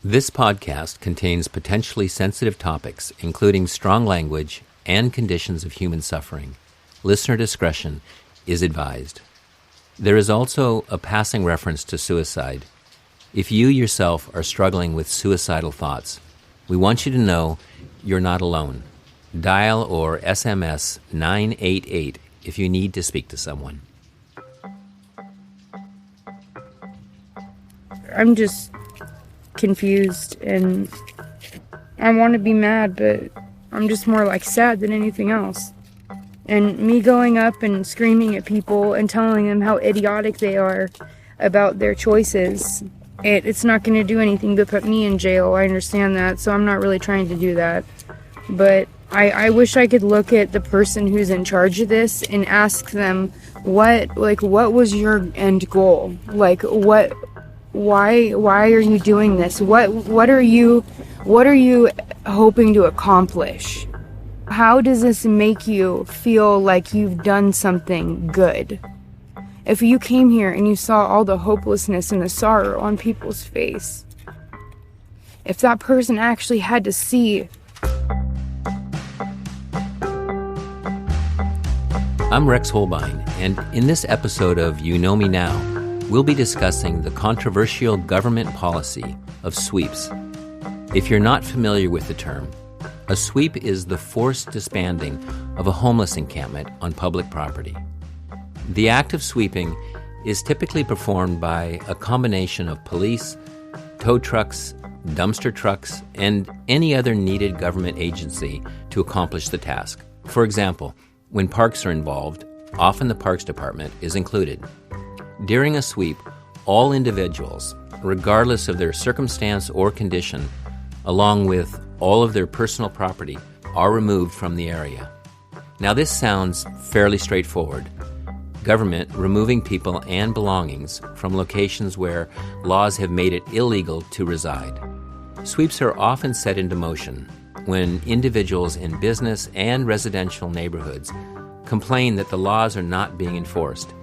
This podcast contains potentially sensitive topics, including strong language and conditions of human suffering. Listener discretion is advised. There is also a passing reference to suicide. If you yourself are struggling with suicidal thoughts, we want you to know you're not alone. Dial or SMS 988 if you need to speak to someone. I'm just confused and I want to be mad, but I'm just more like sad than anything else. And me going up and screaming at people and telling them how idiotic they are about their choices, it's not going to do anything but put me in jail. I understand that, so I'm not really trying to do that. But I wish I could look at the person who's in charge of this and ask them, what was your end goal? Why are you doing this? What are you hoping to accomplish? How does this make you feel like you've done something good? If you came here and you saw all the hopelessness and the sorrow on people's face, if that person actually had to see. I'm Rex Holbein, and in this episode of You Know Me Now, we'll be discussing the controversial government policy of sweeps. If you're not familiar with the term, a sweep is the forced disbanding of a homeless encampment on public property. The act of sweeping is typically performed by a combination of police, tow trucks, dumpster trucks, and any other needed government agency to accomplish the task. For example, when parks are involved, often the Parks Department is included. During a sweep, all individuals, regardless of their circumstance or condition, along with all of their personal property, are removed from the area. Now, this sounds fairly straightforward. Government removing people and belongings from locations where laws have made it illegal to reside. Sweeps are often set into motion when individuals in business and residential neighborhoods complain that the laws are not being enforced.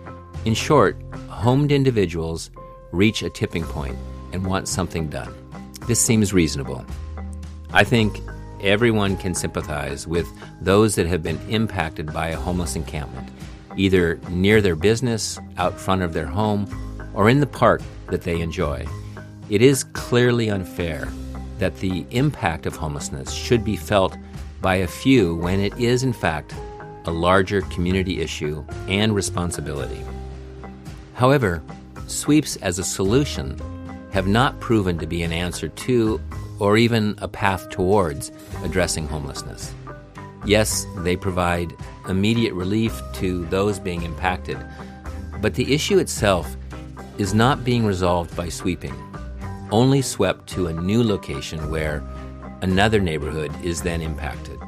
In short, homed individuals reach a tipping point and want something done. This seems reasonable. I think everyone can sympathize with those that have been impacted by a homeless encampment, either near their business, out front of their home, or in the park that they enjoy. It is clearly unfair that the impact of homelessness should be felt by a few when it is, in fact, a larger community issue and responsibility. However, sweeps as a solution have not proven to be an answer to or even a path towards addressing homelessness. Yes, they provide immediate relief to those being impacted, but the issue itself is not being resolved by sweeping, only swept to a new location where another neighborhood is then impacted.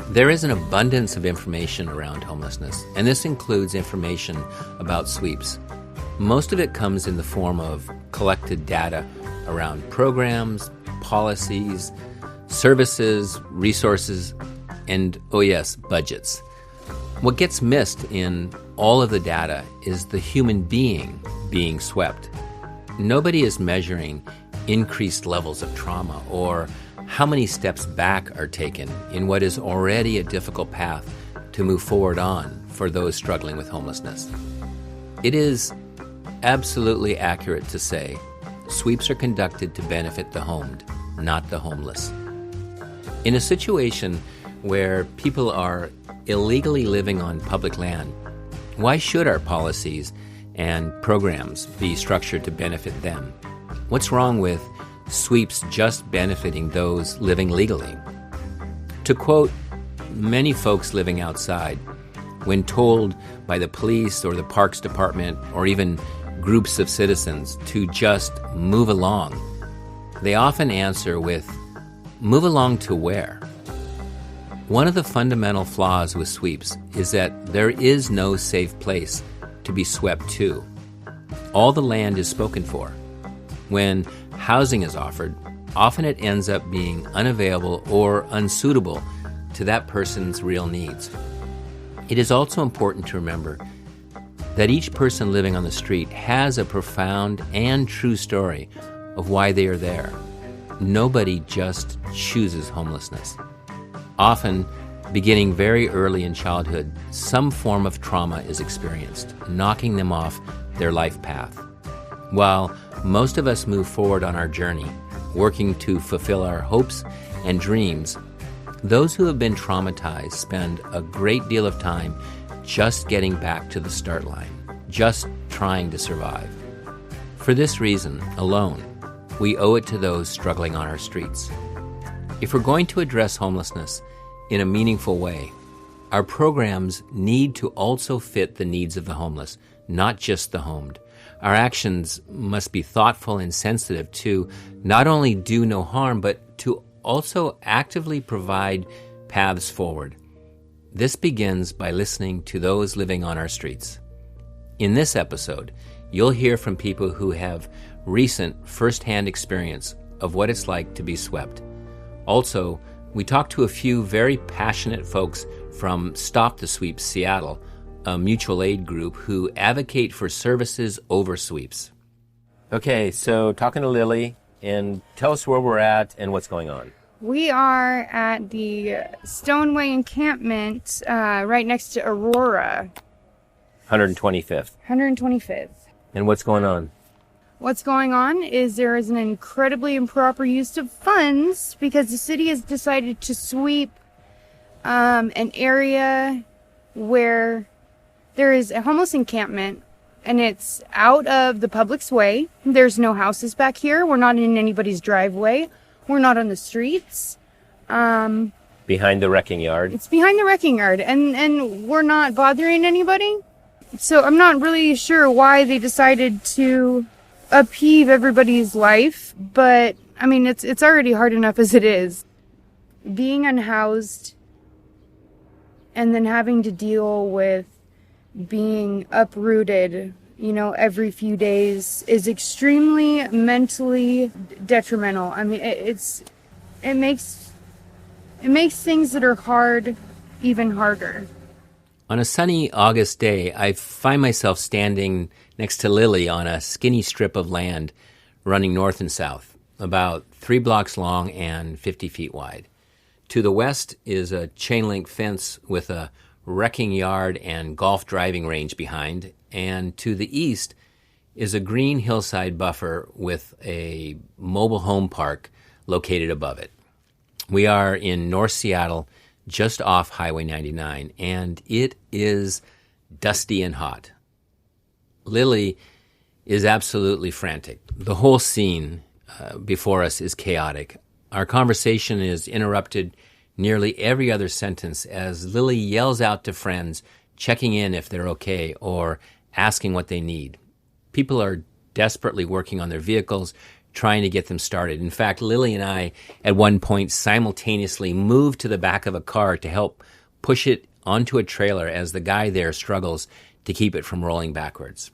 There is an abundance of information around homelessness, and this includes information about sweeps. Most of it comes in the form of collected data around programs, policies, services, resources, and, oh yes, budgets. What gets missed in all of the data is the human being swept. Nobody is measuring increased levels of trauma or how many steps back are taken in what is already a difficult path to move forward on for those struggling with homelessness. It is absolutely accurate to say sweeps are conducted to benefit the homed, not the homeless. In a situation where people are illegally living on public land, why should our policies and programs be structured to benefit them? What's wrong with sweeps just benefiting those living legally? To quote many folks living outside, when told by the police or the Parks Department or even groups of citizens to just move along, they often answer with, "Move along to where?" One of the fundamental flaws with sweeps is that there is no safe place to be swept to. All the land is spoken for. When housing is offered, often it ends up being unavailable or unsuitable to that person's real needs. It is also important to remember that each person living on the street has a profound and true story of why they are there. nobody just chooses homelessness. Often, beginning very early in childhood, some form of trauma is experienced, knocking them off their life path. While most of us move forward on our journey, working to fulfill our hopes and dreams, those who have been traumatized spend a great deal of time just getting back to the start line, just trying to survive. For this reason alone, we owe it to those struggling on our streets. If we're going to address homelessness in a meaningful way, our programs need to also fit the needs of the homeless, not just the homed. Our actions must be thoughtful and sensitive to not only do no harm, but to also actively provide paths forward. This begins by listening to those living on our streets. In this episode, you'll hear from people who have recent first-hand experience of what it's like to be swept. Also, we talked to a few very passionate folks from Stop the Sweeps Seattle, a mutual aid group who advocate for services over sweeps. Okay, so talking to Lily, and tell us where we're at and what's going on. We are at the Stoneway encampment right next to Aurora. 125th. 125th. And what's going on? What's going on is there is an incredibly improper use of funds because the city has decided to sweep an area where there is a homeless encampment, and it's out of the public's way. There's no houses back here. We're not in anybody's driveway. We're not on the streets. Behind the wrecking yard. It's behind the wrecking yard, and we're not bothering anybody. So I'm not really sure why they decided to upheave everybody's life, but I mean, it's already hard enough as it is. Being unhoused and then having to deal with being uprooted, every few days is extremely mentally detrimental. I mean, it makes things that are hard even harder. On a sunny August day, I find myself standing next to Lily on a skinny strip of land running north and south, about 3 blocks long and 50 feet wide. To the west is a chain-link fence with a wrecking yard and golf driving range behind, and to the east is a green hillside buffer with a mobile home park located above it. We are in North Seattle, just off Highway 99, and it is dusty and hot. Lily is absolutely frantic. The whole scene before us is chaotic. Our conversation is interrupted nearly every other sentence as Lily yells out to friends, checking in if they're okay or asking what they need. People are desperately working on their vehicles, trying to get them started. In fact, Lily and I, at one point, simultaneously moved to the back of a car to help push it onto a trailer as the guy there struggles to keep it from rolling backwards.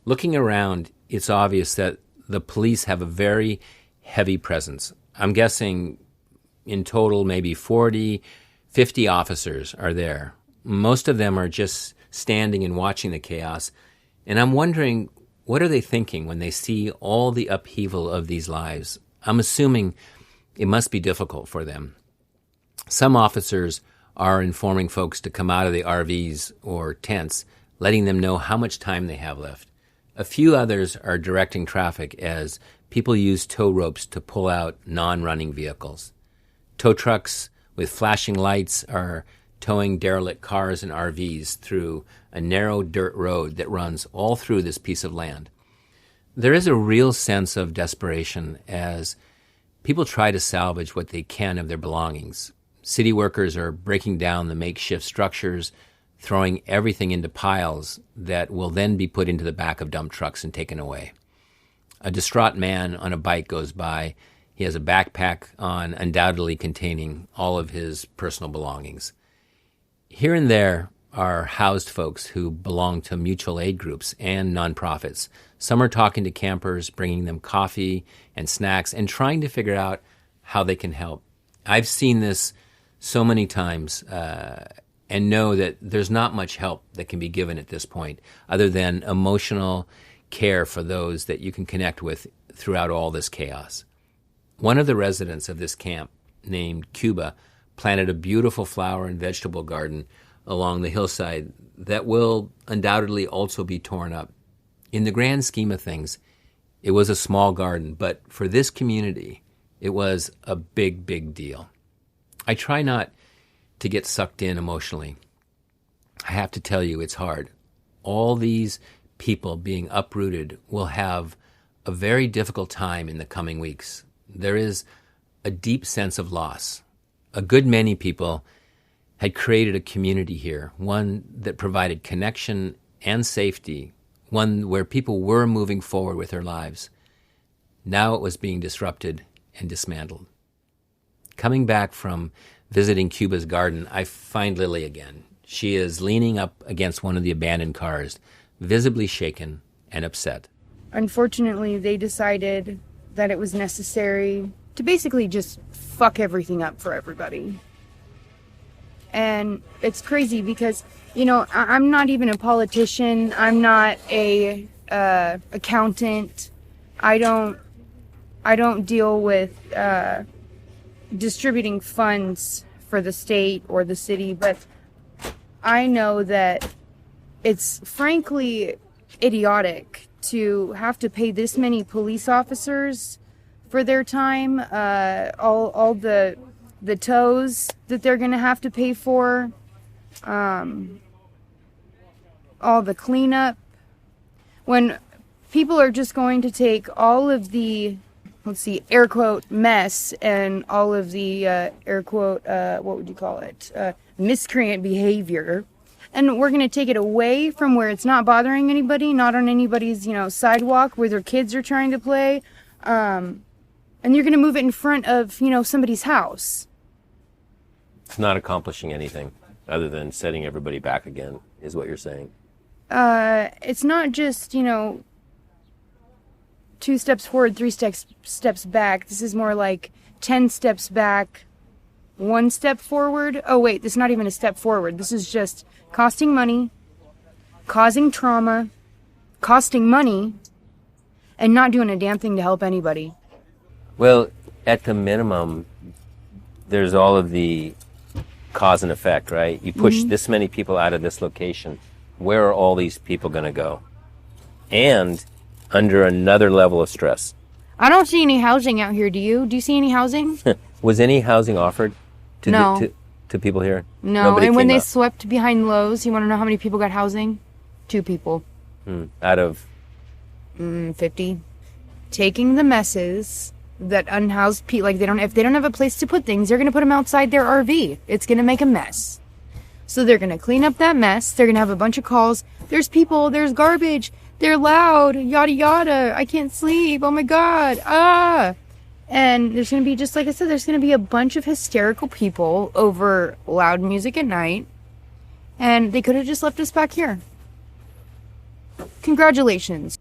Looking around, it's obvious that the police have a very heavy presence. I'm guessing in total maybe 40, 50 officers are there. Most of them are just standing and watching the chaos. And I'm wondering, what are they thinking when they see all the upheaval of these lives? I'm assuming it must be difficult for them. Some officers are informing folks to come out of the RVs or tents, letting them know how much time they have left. A few others are directing traffic as people use tow ropes to pull out non-running vehicles. Tow trucks with flashing lights are towing derelict cars and RVs through a narrow dirt road that runs all through this piece of land. There is a real sense of desperation as people try to salvage what they can of their belongings. City workers are breaking down the makeshift structures, throwing everything into piles that will then be put into the back of dump trucks and taken away. A distraught man on a bike goes by. He has a backpack on, undoubtedly containing all of his personal belongings. Here and there are housed folks who belong to mutual aid groups and nonprofits. Some are talking to campers, bringing them coffee and snacks, and trying to figure out how they can help. I've seen this so many times and know that there's not much help that can be given at this point other than emotional care for those that you can connect with throughout all this chaos. One of the residents of this camp, named Cuba, planted a beautiful flower and vegetable garden along the hillside that will undoubtedly also be torn up. In the grand scheme of things, it was a small garden, but for this community, it was a big, big deal. I try not to get sucked in emotionally. I have to tell you, it's hard. All these people being uprooted will have a very difficult time in the coming weeks. There is a deep sense of loss. A good many people had created a community here, one that provided connection and safety, one where people were moving forward with their lives. Now it was being disrupted and dismantled. Coming back from visiting Cuba's garden, I find Lily again. She is leaning up against one of the abandoned cars, visibly shaken and upset. Unfortunately, they decided that it was necessary to basically just fuck everything up for everybody. And it's crazy because, I'm not even a politician. I'm not a accountant. I don't deal with distributing funds for the state or the city, but I know that it's frankly idiotic to have to pay this many police officers for their time, all the tows that they're going to have to pay for, all the cleanup, when people are just going to take all of the, air quote, mess and all of the, air quote, what would you call it, miscreant behavior, and we're going to take it away from where it's not bothering anybody, not on anybody's, sidewalk where their kids are trying to play, and you're going to move it in front of, somebody's house. It's not accomplishing anything other than setting everybody back again, is what you're saying. It's not just, 2 steps forward, 3 steps back. This is more like 10 steps back, 1 step forward. Oh, wait, this is not even a step forward. This is just costing money, causing trauma, costing money, and not doing a damn thing to help anybody. Well, at the minimum, there's all of the cause and effect, right? You push this many people out of this location. Where are all these people going to go? And under another level of stress. I don't see any housing out here, do you? Do you see any housing? Was any housing offered to, no. to people here? No, Nobody and when they up. swept behind Lowe's, you want to know how many people got housing? 2 people. Out of? 50. Taking the messes that unhoused people, like if they don't have a place to put things, they're going to put them outside their RV. It's going to make a mess. So they're going to clean up that mess. They're going to have a bunch of calls. There's people, there's garbage, they're loud, yada yada, I can't sleep, oh my god, And there's going to be, just like I said, there's going to be a bunch of hysterical people over loud music at night. And they could have just left us back here. Congratulations.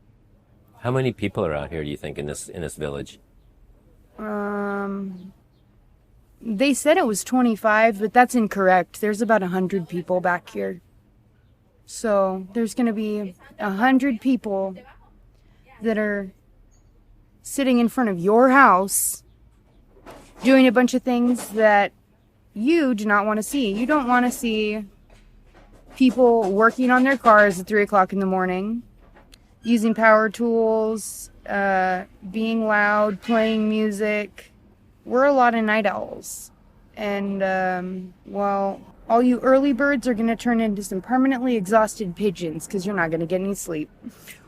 How many people are out here, do you think, in this village? They said it was 25, but that's incorrect. There's about 100 people back here. So there's going to be 100 people that are sitting in front of your house doing a bunch of things that you do not want to see. You don't want to see people working on their cars at 3 o'clock in the morning, using power tools, being loud, playing music. We're a lot of night owls. And, all you early birds are going to turn into some permanently exhausted pigeons because you're not going to get any sleep.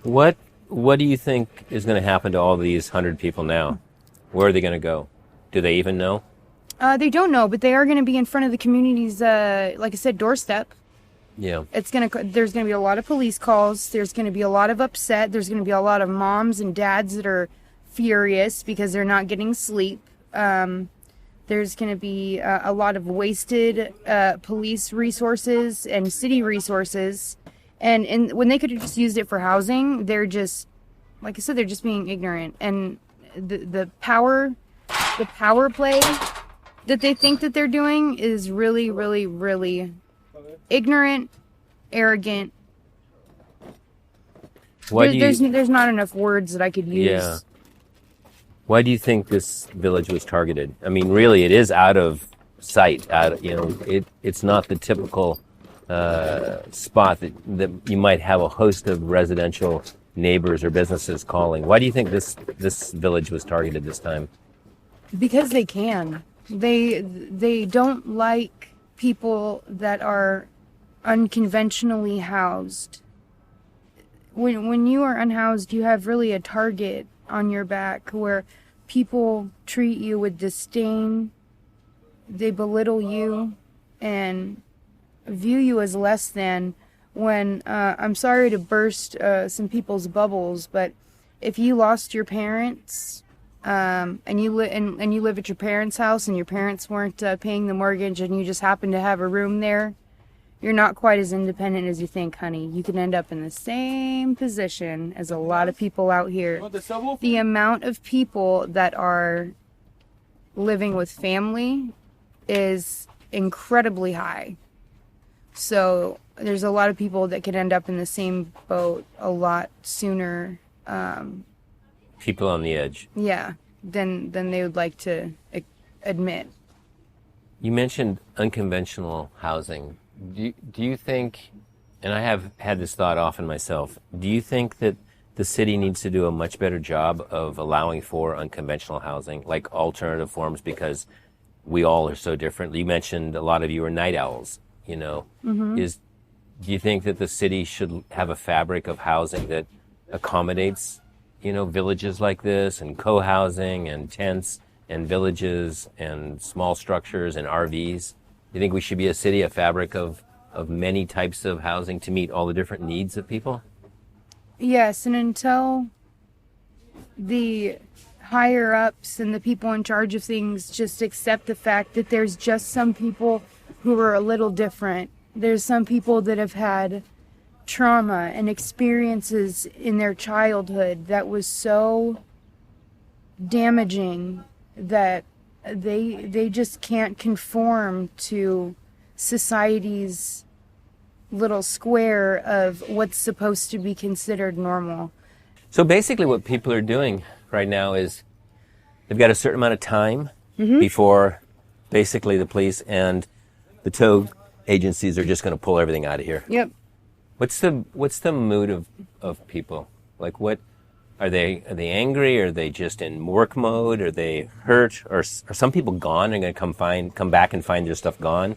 What do you think is going to happen to all these 100 people now? Where are they going to go? Do they even know? They don't know, but they are going to be in front of the community's, like I said, doorstep. Yeah. There's going to be a lot of police calls. There's going to be a lot of upset. There's going to be a lot of moms and dads that are furious because they're not getting sleep. There's going to be a lot of wasted police resources and city resources. And when they could have just used it for housing, they're just, like I said, they're just being ignorant. And the power play that they think that they're doing is really, really, really ignorant, arrogant. There's not enough words that I could use. Yeah. Why do you think this village was targeted? I mean, really, it is out of sight. It's not the typical spot that you might have a host of residential neighbors or businesses calling. Why do you think this village was targeted this time? Because they can. They don't like people that are unconventionally housed. When you are unhoused, you have really a target on your back where people treat you with disdain, they belittle you, and view you as less than. When I'm sorry to burst some people's bubbles, but if you lost your parents and you live at your parents' house and your parents weren't paying the mortgage and you just happen to have a room there, you're not quite as independent as you think, honey. You can end up in the same position as a lot of people out here. The amount of people that are living with family is incredibly high. So there's a lot of people that could end up in the same boat a lot sooner. People on the edge. Yeah, than they would like to admit. You mentioned unconventional housing. Do you think, and I have had this thought often myself, do you think that the city needs to do a much better job of allowing for unconventional housing, like alternative forms, because we all are so different? You mentioned a lot of you are night owls, Mm-hmm. Do you think that the city should have a fabric of housing that accommodates, villages like this, and co-housing and tents and villages and small structures and RVs? Do you think we should be a fabric of many types of housing to meet all the different needs of people? Yes, and until the higher ups and the people in charge of things just accept the fact that there's just some people who are a little different. There's some people that have had trauma and experiences in their childhood that was so damaging that they just can't conform to society's little square of what's supposed to be considered normal. So basically what people are doing right now is they've got a certain amount of time before basically the police and the tow agencies are just going to pull everything out of here. Yep. What's the mood of people? Like, what are they angry? Are they just in work mode? Are they hurt? Or are some people gone and going to come back and find their stuff gone?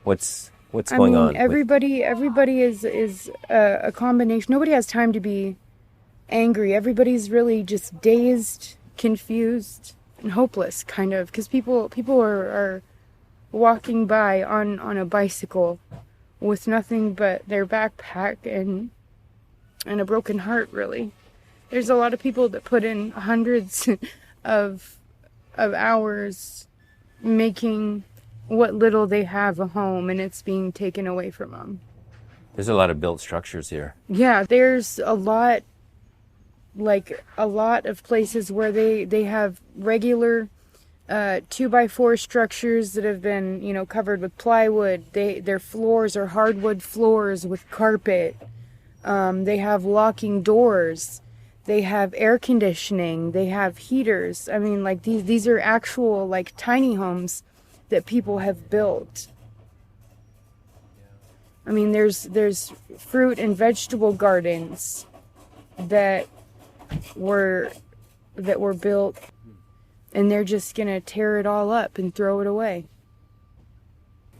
What's going on? Everybody is a combination. Nobody has time to be angry. Everybody's really just dazed, confused, and hopeless, kind of, because people are walking by on a bicycle with nothing but their backpack and a broken heart, really. There's a lot of people that put in hundreds of hours making what little they have a home, and it's being taken away from them. There's a lot of built structures here. Yeah, there's a lot of places where they have regular 2x4 structures that have been, covered with plywood. Their floors are hardwood floors with carpet. They have locking doors. They have air conditioning. They have heaters. I mean, these are actual tiny homes that people have built. I mean, there's fruit and vegetable gardens that were built, and they're just gonna tear it all up and throw it away.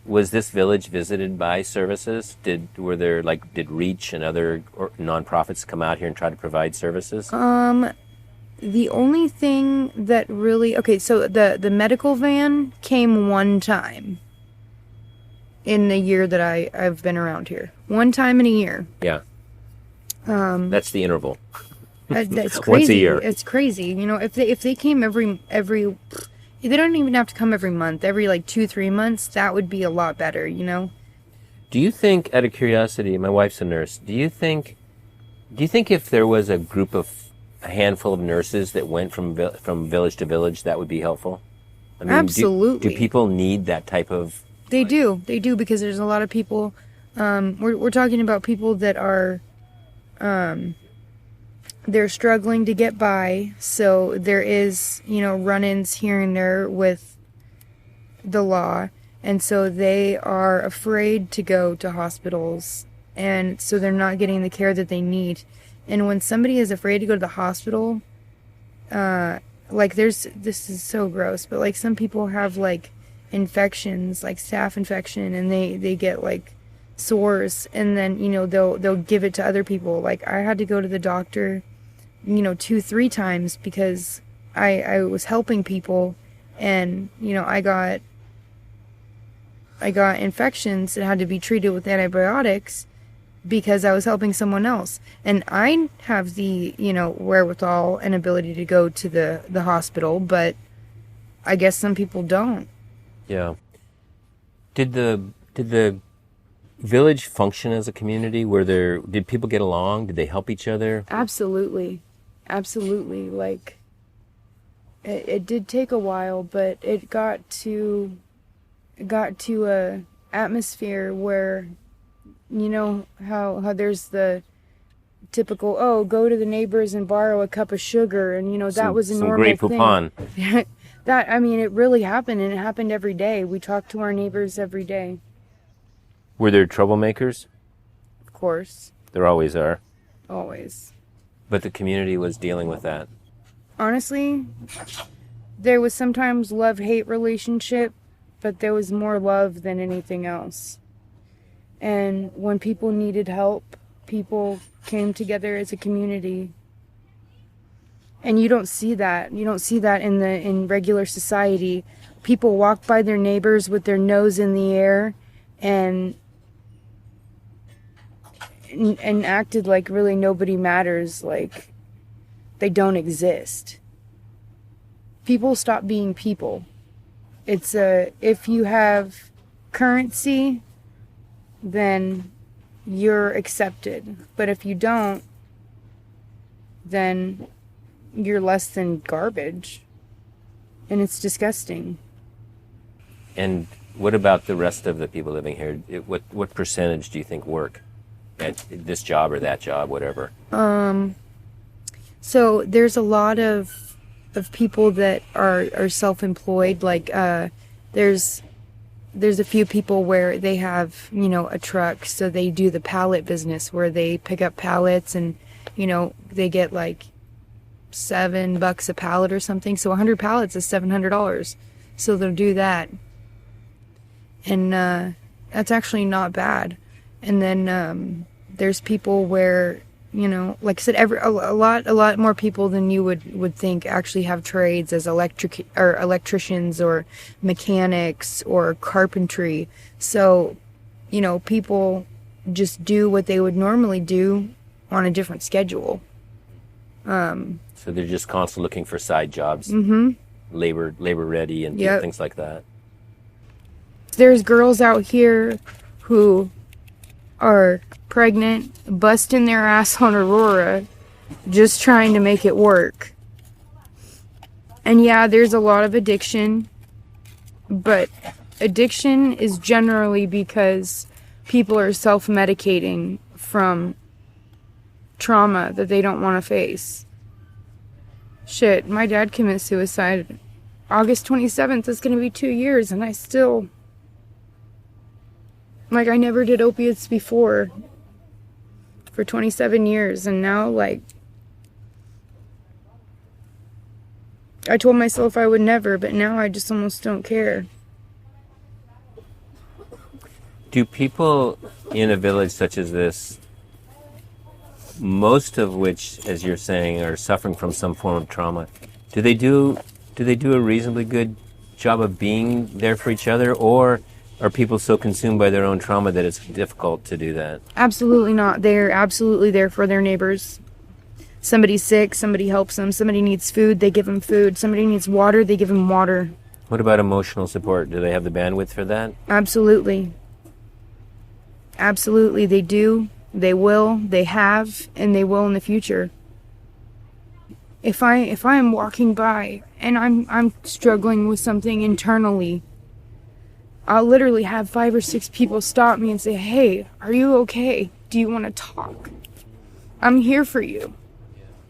Was this village visited by services? Did Reach and other nonprofits come out here and try to provide services? The only thing that really... Okay, so the medical van came one time in the year that I've been around here. One time in a year. Yeah. That's the interval. That's crazy. Once a year. It's crazy. If they came every... They don't even have to come every month. Every 2-3 months, that would be a lot better, Do you think, out of curiosity, my wife's a nurse, do you think if there was a handful of nurses that went from village to village, that would be helpful? I mean, absolutely. Do people need that type of... They do, because there's a lot of people, we're talking about people that are they're struggling to get by. So there is, run-ins here and there with the law. And so they are afraid to go to hospitals. And so they're not getting the care that they need. And when somebody is afraid to go to the hospital, this is so gross, but like some people have like infections, like staph infection, and they get like sores, and then, they'll give it to other people. Like I had to go to the doctor, 2-3 times because I was helping people, and, I got infections that had to be treated with antibiotics because I was helping someone else. And I have the, wherewithal and ability to go to the hospital, but I guess some people don't. Yeah. Did the village function as a community? Did people get along? Did they help each other? Absolutely. Like, it did take a while, but it got to a atmosphere where, how there's the typical, go to the neighbors and borrow a cup of sugar, and that was a normal great poupon. Thing. It really happened, and it happened every day. We talked to our neighbors every day. Were there troublemakers? Of course. There always are. Always. But the community was dealing with that. Honestly, there was sometimes love-hate relationship, but there was more love than anything else. And when people needed help, people came together as a community. And you don't see that. You don't see that in regular society. People walk by their neighbors with their nose in the air and acted like really nobody matters, like they don't exist. People stop being people. It's if you have currency, then you're accepted. But if you don't, then you're less than garbage. And it's disgusting. And what about the rest of the people living here? What percentage do you think work at this job or that job, whatever? So there's a lot of people that are self-employed. Like there's a few people where they have, a truck, so they do the pallet business where they pick up pallets and, they get like $7 a pallet or something. So 100 pallets is $700. So they'll do that. And that's actually not bad. And then there's people where, like I said, a lot more people than you would think actually have trades as electricians or mechanics or carpentry. So, people just do what they would normally do on a different schedule. So they're just constantly looking for side jobs, labor ready, and things like that. There's girls out here who are pregnant, busting their ass on Aurora, just trying to make it work. And yeah, there's a lot of addiction, but addiction is generally because people are self-medicating from trauma that they don't want to face. Shit, my dad committed suicide. August 27th is going to be 2 years, and I still... Like, I never did opiates before for 27 years, and now, like, I told myself I would never, but now I just almost don't care. Do people in a village such as this, most of which, as you're saying, are suffering from some form of trauma, do they do a reasonably good job of being there for each other, or are people so consumed by their own trauma that it's difficult to do that? Absolutely not. They're absolutely there for their neighbors. Somebody's sick, somebody helps them. Somebody needs food, they give them food. Somebody needs water, they give them water. What about emotional support? Do they have the bandwidth for that? Absolutely. Absolutely, they do. They will. They have, and they will in the future. If I am walking by and I'm struggling with something internally, I'll literally have 5 or 6 people stop me and say, "Hey, are you okay? Do you want to talk? I'm here for you."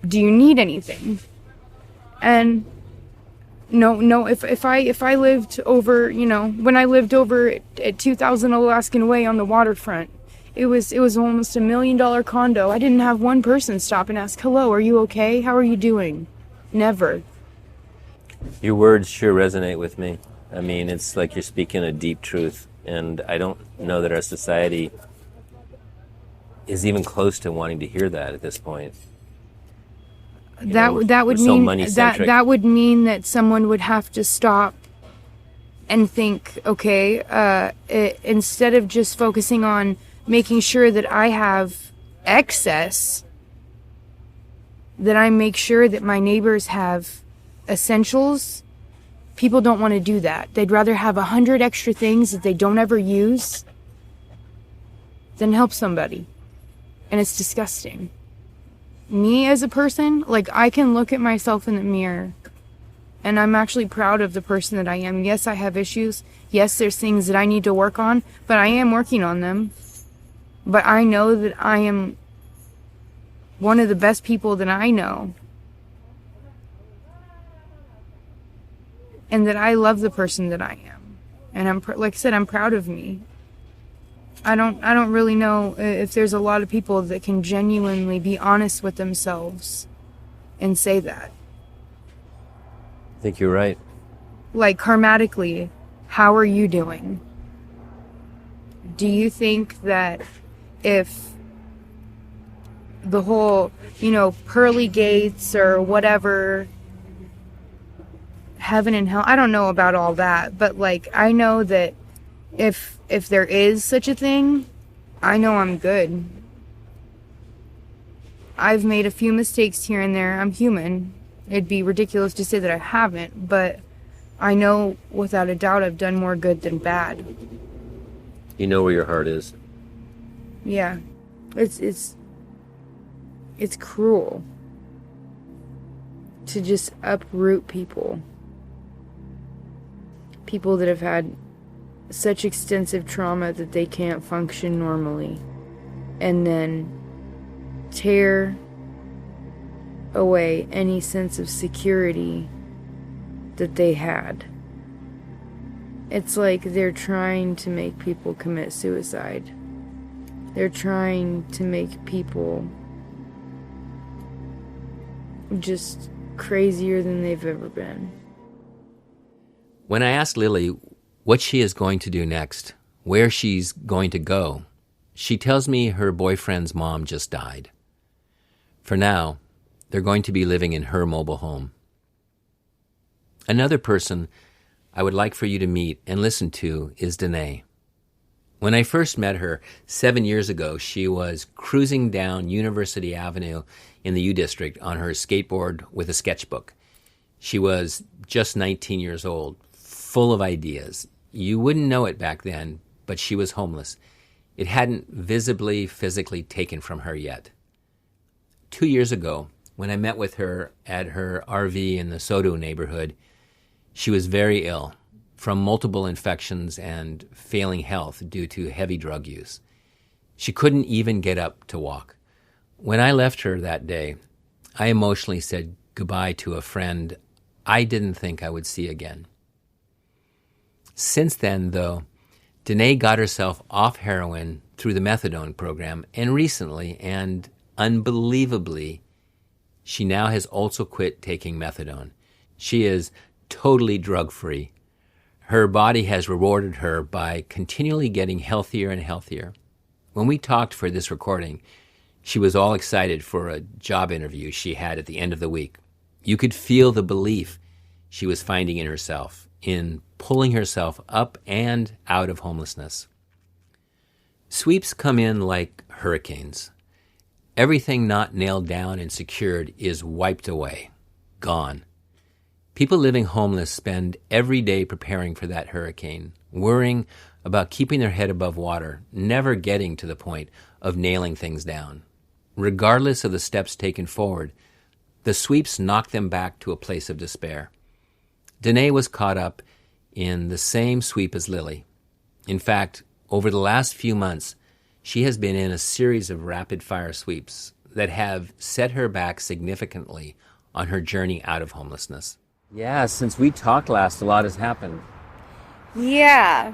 do you need anything? And no, if I lived over, when I lived over at 2000 Alaskan Way on the waterfront, it was almost $1 million condo. I didn't have one person stop and ask, hello, are you okay? How are you doing? Never. Your words sure resonate with me. I mean, it's like you're speaking a deep truth, and I don't know that our society is even close to wanting to hear that at this point. That would mean that someone would have to stop and think, okay, instead of just focusing on making sure that I have excess, that I make sure that my neighbors have essentials. People don't want to do that. They'd rather have 100 extra things that they don't ever use than help somebody. And it's disgusting. Me as a person, I can look at myself in the mirror and I'm actually proud of the person that I am. Yes, I have issues. Yes, there's things that I need to work on, but I am working on them. But I know that I am one of the best people that I know. And that I love the person that I am. And like I said, I'm proud of me. I don't really know if there's a lot of people that can genuinely be honest with themselves and say that. I think you're right. Karmatically, how are you doing? Do you think that if the whole, pearly gates or whatever, heaven and hell, I don't know about all that, but I know that if there is such a thing, I know I'm good. I've made a few mistakes here and there. I'm human. It'd be ridiculous to say that I haven't, but I know without a doubt I've done more good than bad. You know where your heart is. Yeah. It's cruel to just uproot people. People that have had such extensive trauma that they can't function normally, and then tear away any sense of security that they had. It's like they're trying to make people commit suicide. They're trying to make people just crazier than they've ever been. When I asked Lily what she is going to do next, where she's going to go, she tells me her boyfriend's mom just died. For now, they're going to be living in her mobile home. Another person I would like for you to meet and listen to is Danae. When I first met her 7 years ago, she was cruising down University Avenue in the U District on her skateboard with a sketchbook. She was just 19 years old, full of ideas. You wouldn't know it back then, but she was homeless. It hadn't visibly, physically taken from her yet. 2 years ago, when I met with her at her RV in the Sodo neighborhood, she was very ill from multiple infections and failing health due to heavy drug use. She couldn't even get up to walk. When I left her that day, I emotionally said goodbye to a friend I didn't think I would see again. Since then, though, Danae got herself off heroin through the methadone program, and recently, and unbelievably, she now has also quit taking methadone. She is totally drug-free. Her body has rewarded her by continually getting healthier and healthier. When we talked for this recording, she was all excited for a job interview she had at the end of the week. You could feel the belief she was finding in herself, in pulling herself up and out of homelessness. Sweeps come in like hurricanes. Everything not nailed down and secured is wiped away, gone. People living homeless spend every day preparing for that hurricane, worrying about keeping their head above water, never getting to the point of nailing things down. Regardless of the steps taken forward, the sweeps knock them back to a place of despair. Danae was caught up in the same sweep as Lily. In fact, over the last few months, she has been in a series of rapid-fire sweeps, that have set her back significantly on her journey out of homelessness. Yeah, since we talked last, a lot has happened. Yeah,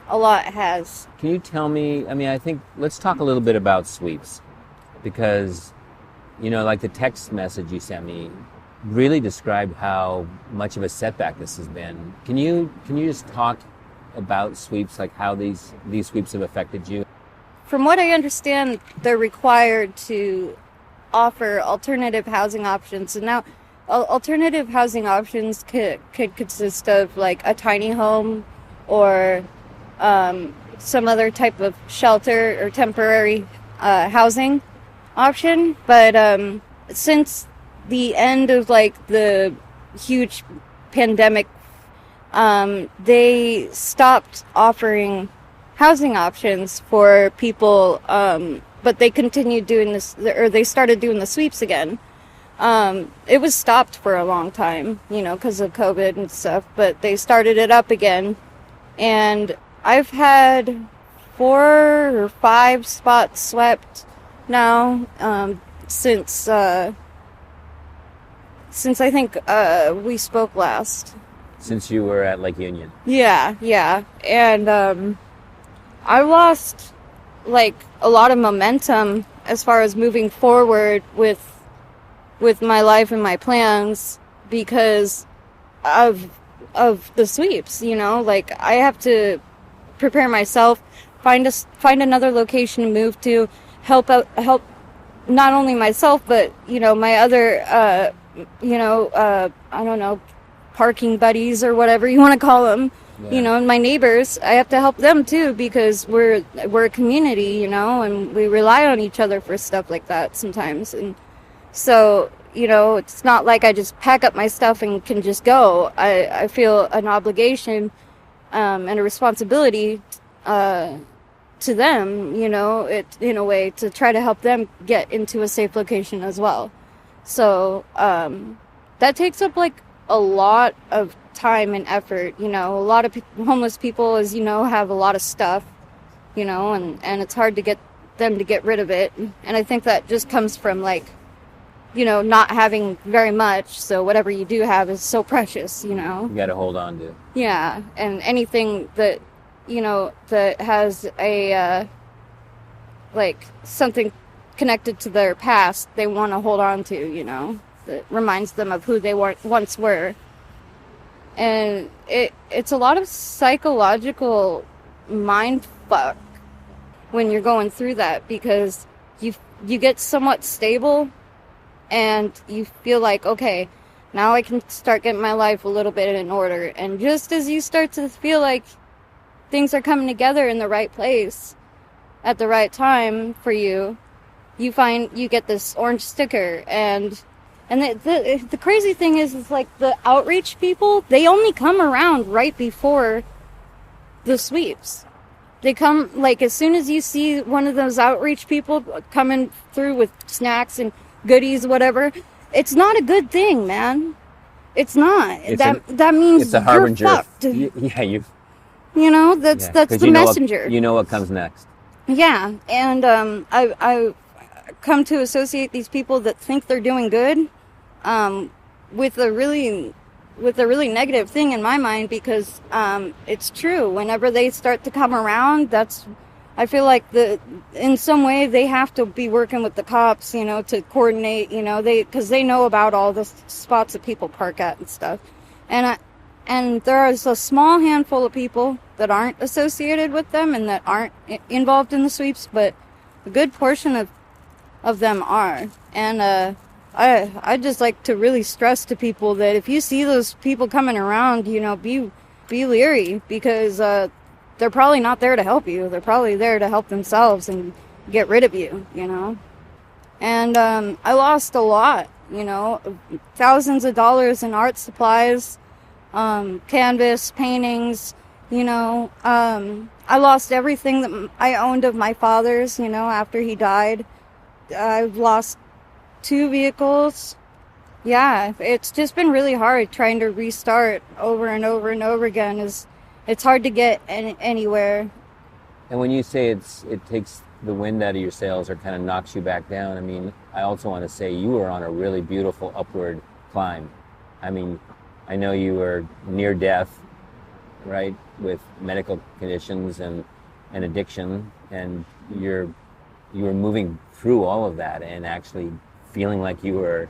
a lot has. Can you tell me, I think, let's talk a little bit about sweeps, because, like the text message you sent me really described how much of a setback this has been. Can you just talk about sweeps, like how these sweeps have affected you? From what I understand, they're required to offer alternative housing options. And now, alternative housing options could consist of like a tiny home or some other type of shelter or temporary housing option. But since the end of like the huge pandemic, they stopped offering housing options for people, but they continued doing this, or they started doing the sweeps again. It was stopped for a long time, because of COVID and stuff, but they started it up again. And I've had 4 or 5 spots swept now, since I think, we spoke last. Since you were at Lake Union. Yeah. And, I lost, like, a lot of momentum as far as moving forward with my life and my plans because of the sweeps, like I have to prepare myself, find another location to move to, help not only myself, but, my other, I don't know, parking buddies or whatever you want to call them. Yeah. And my neighbors, I have to help them too because we're a community, and we rely on each other for stuff like that sometimes. And so, it's not like I just pack up my stuff and can just go. I feel an obligation and a responsibility to them, in a way to try to help them get into a safe location as well. So that takes up like a lot of time and effort. A lot of homeless people, as have a lot of stuff, and it's hard to get them to get rid of it. And I think that just comes from like, not having very much. So whatever you do have is so precious, You got to hold on to. Yeah. And anything that, that has a, like something connected to their past, they want to hold on to, that reminds them of who they once were. And it's a lot of psychological mind fuck when you're going through that because you get somewhat stable and you feel like, okay, now I can start getting my life a little bit in order. And just as you start to feel like things are coming together in the right place at the right time for you, you get this orange sticker. And the crazy thing is like the outreach people, they only come around right before the sweeps. They come, like, as soon as you see one of those outreach people coming through with snacks and goodies, whatever, it's not a good thing, man. It's not. That means it's a harbinger. You're fucked. That's the messenger. You know what comes next. Yeah, and I come to associate these people that think they're doing good with a really negative thing in my mind because it's true. Whenever they start to come around, I feel like in some way they have to be working with the cops, to coordinate, because they know about all the spots that people park at and stuff. And there is a small handful of people that aren't associated with them and that aren't involved in the sweeps, but a good portion of them are. And I just like to really stress to people that if you see those people coming around, be leery because they're probably not there to help you. They're probably there to help themselves and get rid of you, And I lost a lot, thousands of dollars in art supplies, canvas, paintings, I lost everything that I owned of my father's, after he died. I've lost 2 vehicles. Yeah, it's just been really hard trying to restart over and over and over again. It's hard to get anywhere. And when you say it takes the wind out of your sails or kind of knocks you back down, I mean, I also want to say you were on a really beautiful upward climb. I mean, I know you were near death, right, with medical conditions and addiction, and you were moving through all of that and actually feeling like you were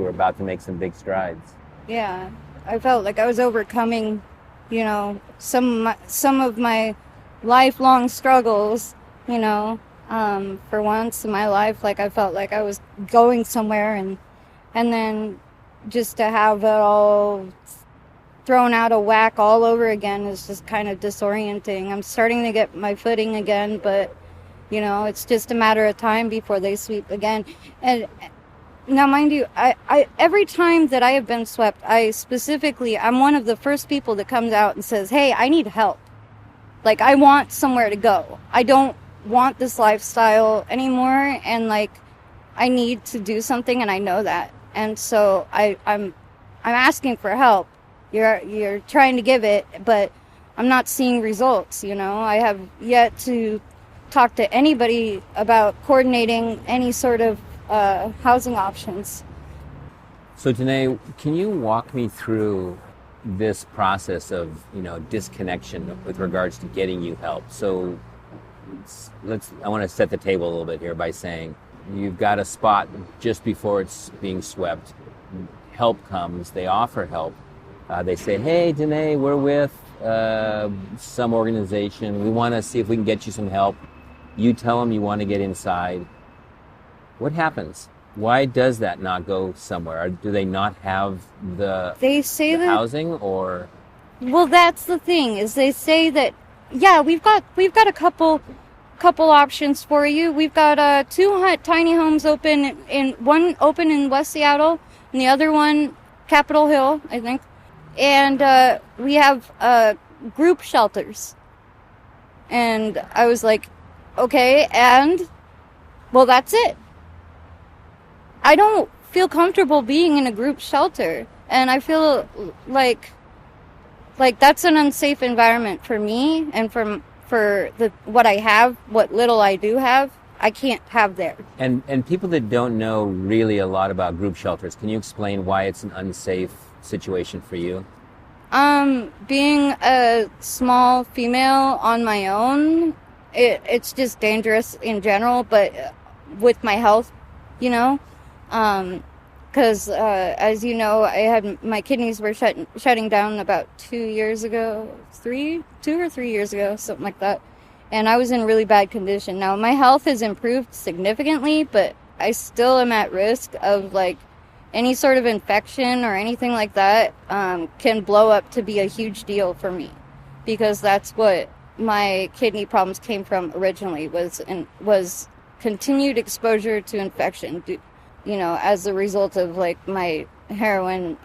about to make some big strides. Yeah, I felt like I was overcoming, you know, some of my lifelong struggles, you know. For once in my life, like I felt like I was going somewhere, and then just to have it all thrown out of whack all over again is just kind of disorienting. I'm starting to get my footing again, but you know, it's just a matter of time before they sweep again. And now, mind you, I every time that I have been swept, I'm one of the first people that comes out and says, hey, I need help. Like, I want somewhere to go. I don't want this lifestyle anymore, and like, I need to do something, and I know that. And so I'm asking for help. You're trying to give it, but I'm not seeing results, you know. I have yet to talk to anybody about coordinating any sort of housing options. So Danae, can you walk me through this process of, you know, disconnection with regards to getting you help? So I want to set the table a little bit here by saying you've got a spot just before it's being swept. Help comes, they offer help. They say, hey, Danae, we're with some organization. We want to see if we can get you some help. You tell them you want to get inside. What happens? Why does that not go somewhere? Or do they not have the housing, or? Well, that's the thing, is they say that, yeah, we've got a couple options for you. We've got two tiny homes open, one open in West Seattle, and the other one Capitol Hill, I think. And we have group shelters. And I was like, okay, and well, that's it. I don't feel comfortable being in a group shelter, and I feel like that's an unsafe environment for me, and for what little I do have, I can't have there. And people that don't know really a lot about group shelters, can you explain why it's an unsafe situation for you? Being a small female on my own, it's just dangerous in general, but with my health, you know. Because as you know, my kidneys were shutting down about 2 years ago, 2 or 3 years ago, something like that. And I was in really bad condition. Now, my health has improved significantly, but I still am at risk of like any sort of infection or anything like that can blow up to be a huge deal for me, because that's what my kidney problems came from originally, was continued exposure to infection, you know, as a result of like my heroin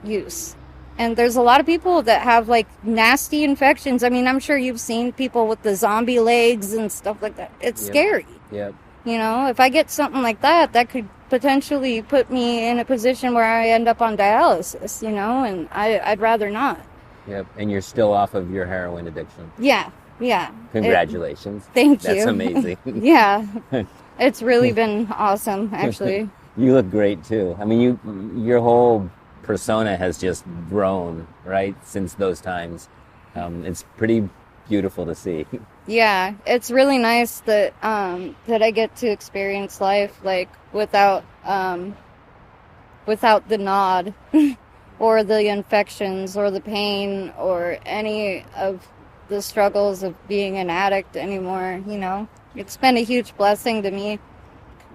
use. And there's a lot of people that have like nasty infections. I mean, I'm sure you've seen people with the zombie legs and stuff like that. It's scary. Yep. You know, if I get something like that, that could potentially put me in a position where I end up on dialysis, you know, and I'd rather not. Yep. And you're still off of your heroin addiction. Yeah. Congratulations. Thank you. That's amazing. Yeah. It's really been awesome, actually. You look great too. I mean, your whole persona has just grown, right, since those times. It's pretty beautiful to see. Yeah, it's really nice that I get to experience life like without the nod or the infections or the pain or any of the struggles of being an addict anymore, you know. It's been a huge blessing to me.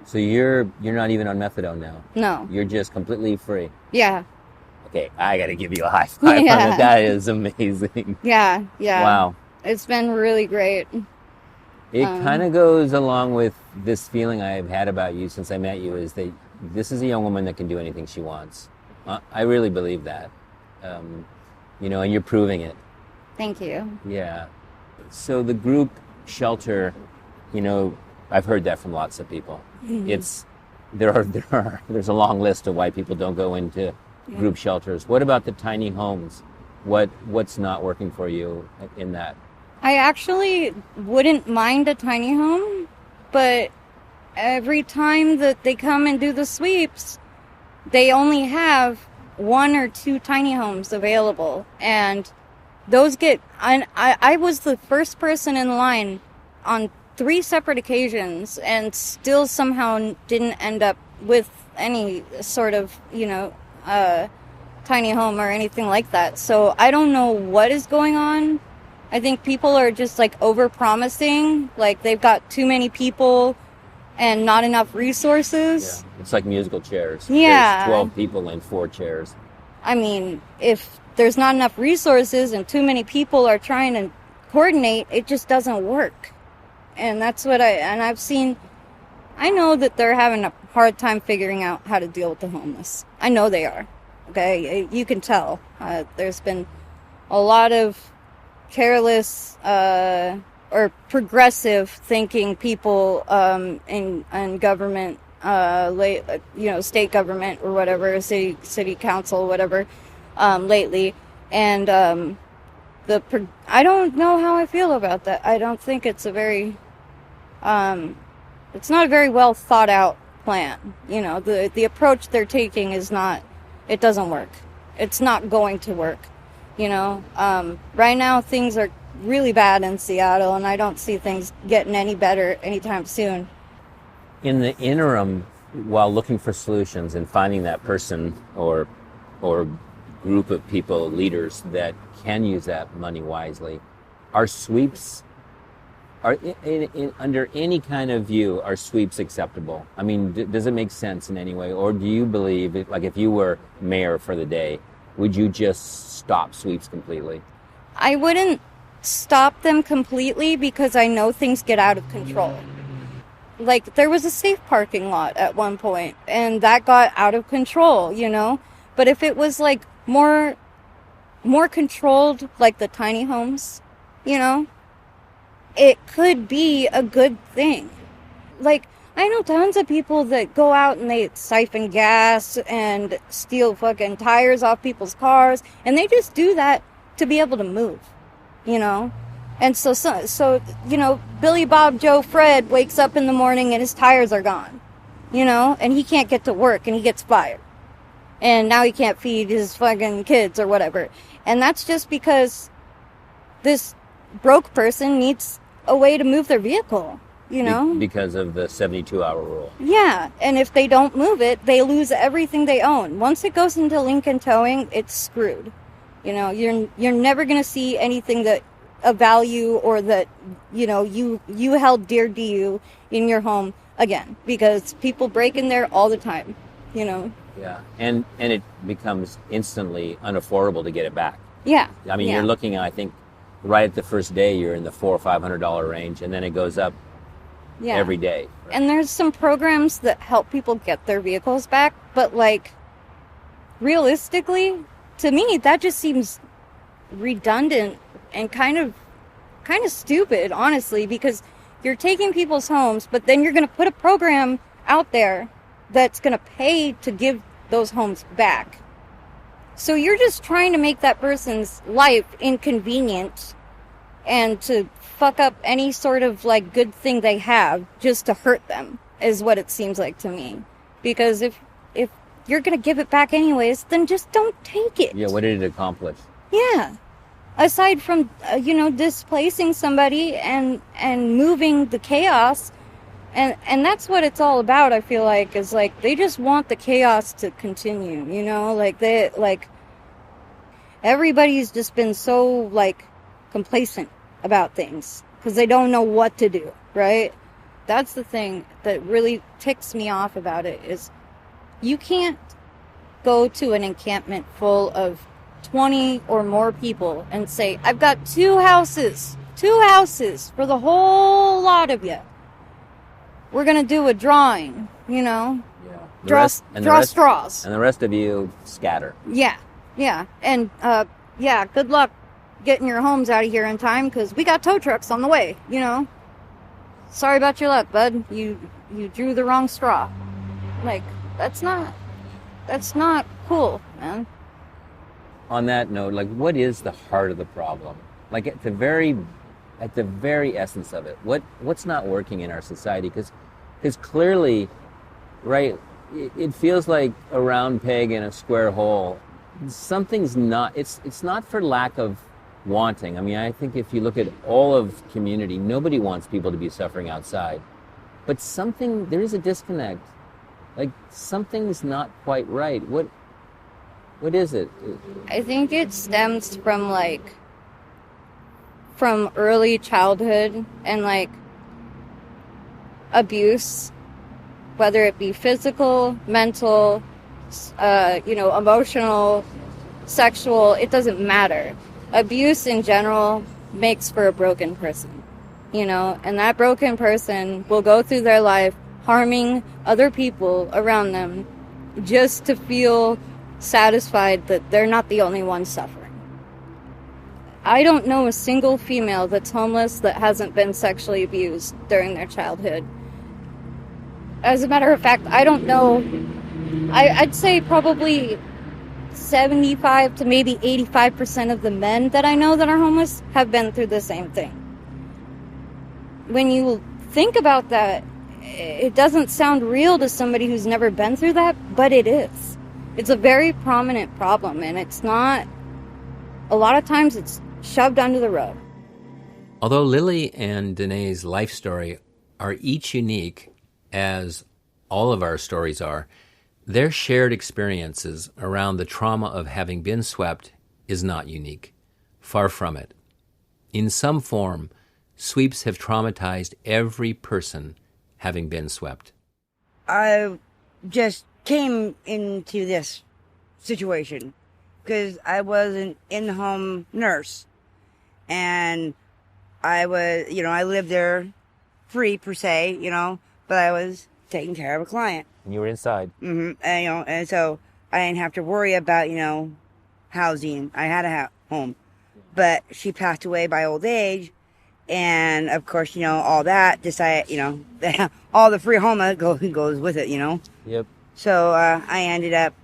So you're not even on methadone now? No. You're just completely free? Yeah. Okay, I got to give you a high five on it. That is amazing. Yeah. Wow. It's been really great. It kind of goes along with this feeling I've had about you since I met you, is that this is a young woman that can do anything she wants. I really believe that. You know, and you're proving it. Thank you. Yeah. So the group shelter, you know, I've heard that from lots of people. Mm-hmm. There's a long list of why people don't go into group shelters. What about the tiny homes? What's not working for you in that? I actually wouldn't mind a tiny home, but every time that they come and do the sweeps, they only have 1 or 2 tiny homes available. And those get... I was the first person in line on 3 separate occasions and still somehow didn't end up with any sort of, tiny home or anything like that. So I don't know what is going on. I think people are just like over-promising, like they've got too many people and not enough resources. Yeah. It's like musical chairs. Yeah. There's 12 people and 4 chairs. I mean, if there's not enough resources and too many people are trying to coordinate, it just doesn't work. And that's what I've seen. I know that they're having a hard time figuring out how to deal with the homeless. I know they are. Okay, you can tell. There's been a lot of careless or progressive thinking people in government, state government or whatever, city council, whatever, lately, and I don't know how I feel about that. I don't think it's a very it's not a very well thought out plan. The approach they're taking is not. It doesn't work. It's not going to work. Right now things are really bad in Seattle, and I don't see things getting any better anytime soon. In the interim, while looking for solutions and finding that person or group of people, leaders that can use that money wisely, are sweeps, under any kind of view, are sweeps acceptable? I mean, does it make sense in any way? Or do you believe, if you were mayor for the day, would you just stop sweeps completely? I wouldn't stop them completely because I know things get out of control. Like, there was a safe parking lot at one point, and that got out of control, But if it was, like, more controlled, like the tiny homes, it could be a good thing. Like, I know tons of people that go out and they siphon gas and steal fucking tires off people's cars, and they just do that to be able to move, And so Billy Bob Joe Fred wakes up in the morning and his tires are gone, and he can't get to work and he gets fired. And now he can't feed his fucking kids or whatever. And that's just because this broke person needs a way to move their vehicle, Because of the 72-hour rule. Yeah, and if they don't move it, they lose everything they own. Once it goes into Lincoln Towing, it's screwed. You're never going to see anything that of value or that, you held dear to you in your home again, because people break in there all the time, Yeah, and it becomes instantly unaffordable to get it back. Yeah. I mean, You're looking at, I think, right at the first day, you're in the $400 or $500 range, and then it goes up every day. Right? And there's some programs that help people get their vehicles back, but realistically, to me, that just seems redundant and kind of stupid, honestly, because you're taking people's homes, but then you're going to put a program out there that's going to pay to give those homes back. So you're just trying to make that person's life inconvenient and to fuck up any sort of good thing they have just to hurt them, is what it seems like to me. Because if you're going to give it back anyways, then just don't take it. Yeah, what did it accomplish? Yeah. Aside from, displacing somebody and moving the chaos, and that's what it's all about, I feel like, is they just want the chaos to continue, everybody's just been so, complacent about things because they don't know what to do, right? That's the thing that really ticks me off about it, is you can't go to an encampment full of 20 or more people and say, I've got two houses for the whole lot of you. We're going to do a drawing, Yeah. Draw straws. And the rest of you scatter. Yeah. And, good luck getting your homes out of here in time, because we got tow trucks on the way, Sorry about your luck, bud. You drew the wrong straw. That's not cool, man. On that note, what is the heart of the problem? At the very at the very essence of it. What's not working in our society? Because clearly, right, it feels like a round peg in a square hole. Something's not, it's not for lack of wanting. I mean, I think if you look at all of community, nobody wants people to be suffering outside. But there is a disconnect. Like, something's not quite right. What is it? I think it stems from from early childhood and abuse, whether it be physical, mental, emotional, sexual, it doesn't matter. Abuse in general makes for a broken person, and that broken person will go through their life harming other people around them just to feel satisfied that they're not the only one suffering. I don't know a single female that's homeless that hasn't been sexually abused during their childhood. As a matter of fact, I don't know, I'd say probably 75 to maybe 85% of the men that I know that are homeless have been through the same thing. When you think about that, it doesn't sound real to somebody who's never been through that, but it is. It's a very prominent problem, and it's not, a lot of times it's shoved under the rug. Although Lily and Danae's life story are each unique, as all of our stories are, their shared experiences around the trauma of having been swept is not unique. Far from it. In some form, sweeps have traumatized every person having been swept. I just came into this situation because I was an in-home nurse, and I was, I lived there free per se, but I was taking care of a client. And you were inside. Mm-hmm. And so I didn't have to worry about, housing. I had a home, but she passed away by old age. And of course, all that all the free home goes with it, Yep. So I ended up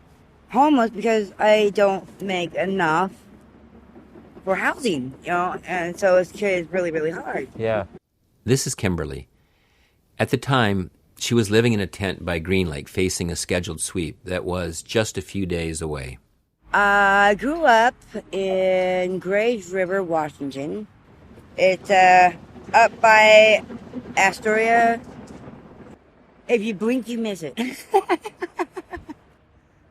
homeless because I don't make enough for housing, and so it's really, really hard. Yeah. This is Kimberly. At the time, she was living in a tent by Green Lake facing a scheduled sweep that was just a few days away. I grew up in Grays River, Washington. It's up by Astoria. If you blink, you miss it.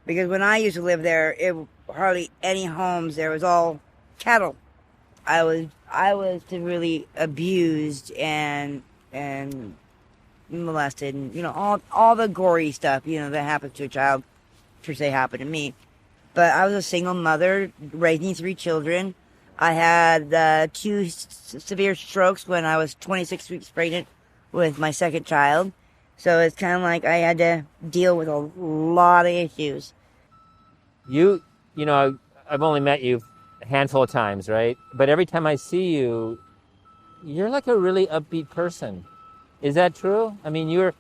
Because when I used to live there, it was hardly any homes. There was all cattle. I was severely abused and molested, and all the gory stuff that happens to a child per se happened to me. But I was a single mother raising 3 children. I had 2 severe strokes when I was 26 weeks pregnant with my second child. So it's kind of like I had to deal with a lot of issues. I've only met you a handful of times, right? But every time I see you, you're like a really upbeat person. Is that true? I mean, you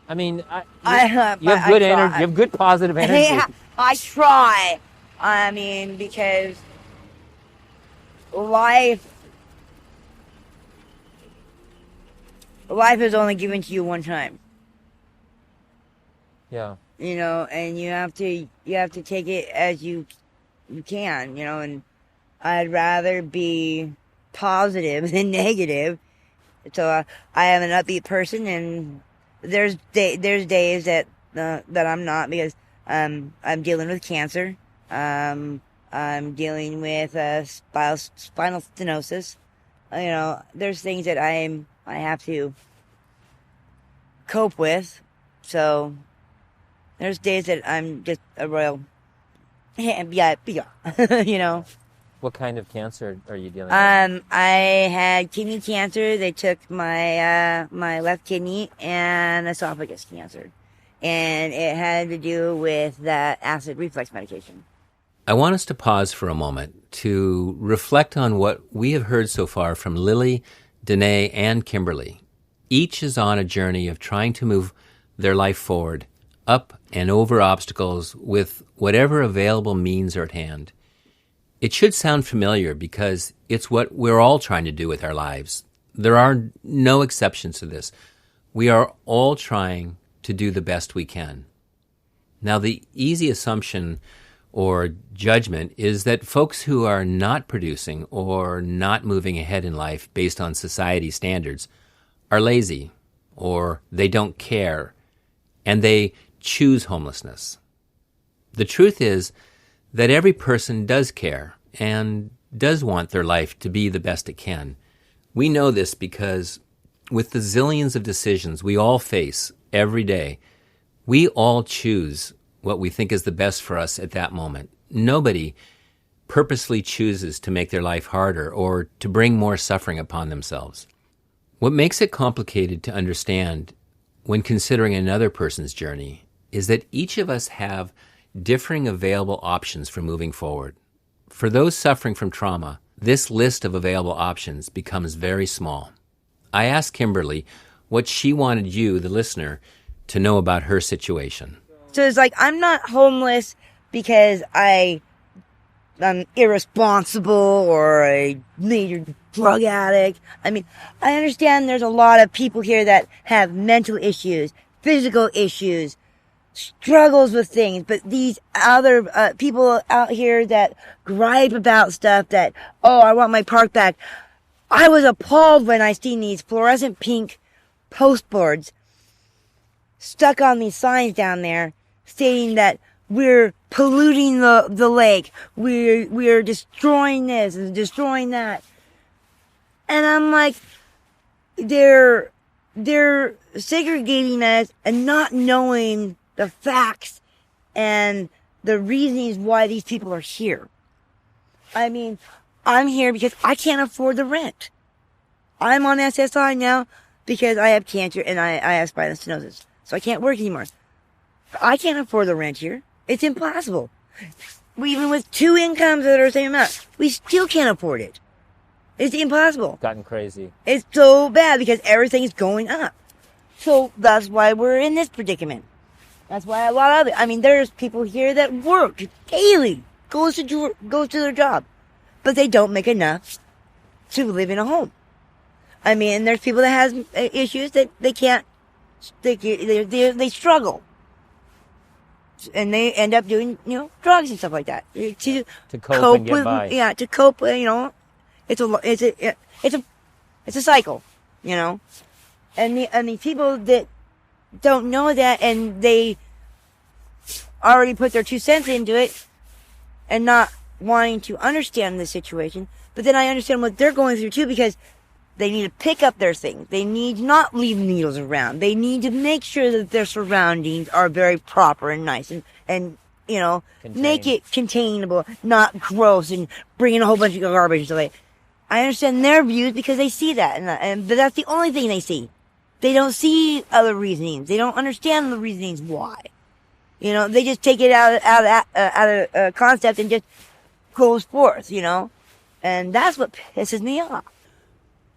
have good energy. You have good positive energy. Yeah, I try. Because life is only given to you one time. Yeah. And you have to take it as you can, and I'd rather be positive than negative. So I am an upbeat person, and there's days that I'm not, because I'm dealing with cancer. I'm dealing with spinal stenosis. There's things that I have to cope with. So there's days that I'm just a royal, What kind of cancer are you dealing with? I had kidney cancer. They took my left kidney, and esophagus cancer, and it had to do with that acid reflux medication. I want us to pause for a moment to reflect on what we have heard so far from Lily, Danae, and Kimberly. Each is on a journey of trying to move their life forward, up and over obstacles with whatever available means are at hand. It should sound familiar because it's what we're all trying to do with our lives. There are no exceptions to this. We are all trying to do the best we can. Now, the easy assumption or judgment is that folks who are not producing or not moving ahead in life based on society standards are lazy, or they don't care, and they choose homelessness. The truth is that every person does care and does want their life to be the best it can. We know this because with the zillions of decisions we all face every day, we all choose what we think is the best for us at that moment. Nobody purposely chooses to make their life harder or to bring more suffering upon themselves. What makes it complicated to understand when considering another person's journey is that each of us have differing available options for moving forward. For those suffering from trauma, this list of available options becomes very small. I asked Kimberly what she wanted you, the listener, to know about her situation. So it's like, I'm not homeless because I'm irresponsible or a major drug addict. I mean, I understand there's a lot of people here that have mental issues, physical issues, struggles with things, but these other people out here that gripe about stuff that, oh, I want my park back. I was appalled when I seen these fluorescent pink postboards stuck on these signs down there stating that we're polluting the lake. We're destroying this and destroying that. And I'm like, they're segregating us and not knowing the facts and the reasons why these people are here. I mean, I'm here because I can't afford the rent. I'm on SSI now because I have cancer and I have spinal stenosis. So I can't work anymore. I can't afford the rent here. It's impossible. Even with 2 incomes that are the same amount, we still can't afford it. It's impossible. Gotten crazy. It's so bad because everything's going up. So that's why we're in this predicament. That's why a lot of it. I mean, there's people here that work daily, goes to their job, but they don't make enough to live in a home. I mean, and there's people that has issues that they can't. They struggle, and they end up doing drugs and stuff like that to cope and get by. Yeah, to cope. It's a cycle, and the people that don't know that and they already put their 2 cents into it and not wanting to understand the situation. But then I understand what they're going through too, because they need to pick up their things. They need to not leave needles around. They need to make sure that their surroundings are very proper and nice and make it containable, not gross and bring in a whole bunch of garbage. So I understand their views because they see that, but that's the only thing they see. They don't see other reasonings. They don't understand the reasonings why. They just take it out of concept and just goes forth, and that's what pisses me off.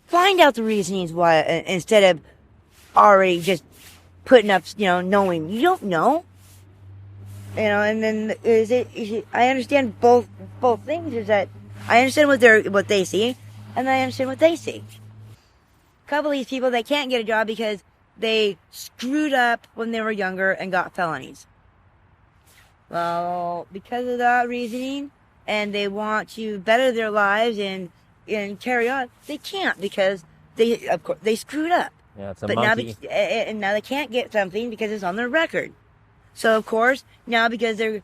Find out the reasonings why instead of already just putting up, knowing you don't know. And then I understand both things. Is that I understand what they see, and I understand what they see. A couple of these people that can't get a job because they screwed up when they were younger and got felonies. Well, because of that reasoning, and they want to better their lives and carry on, they can't because they screwed up. Yeah, it's a monkey. Now they can't get something because it's on their record. So of course now because they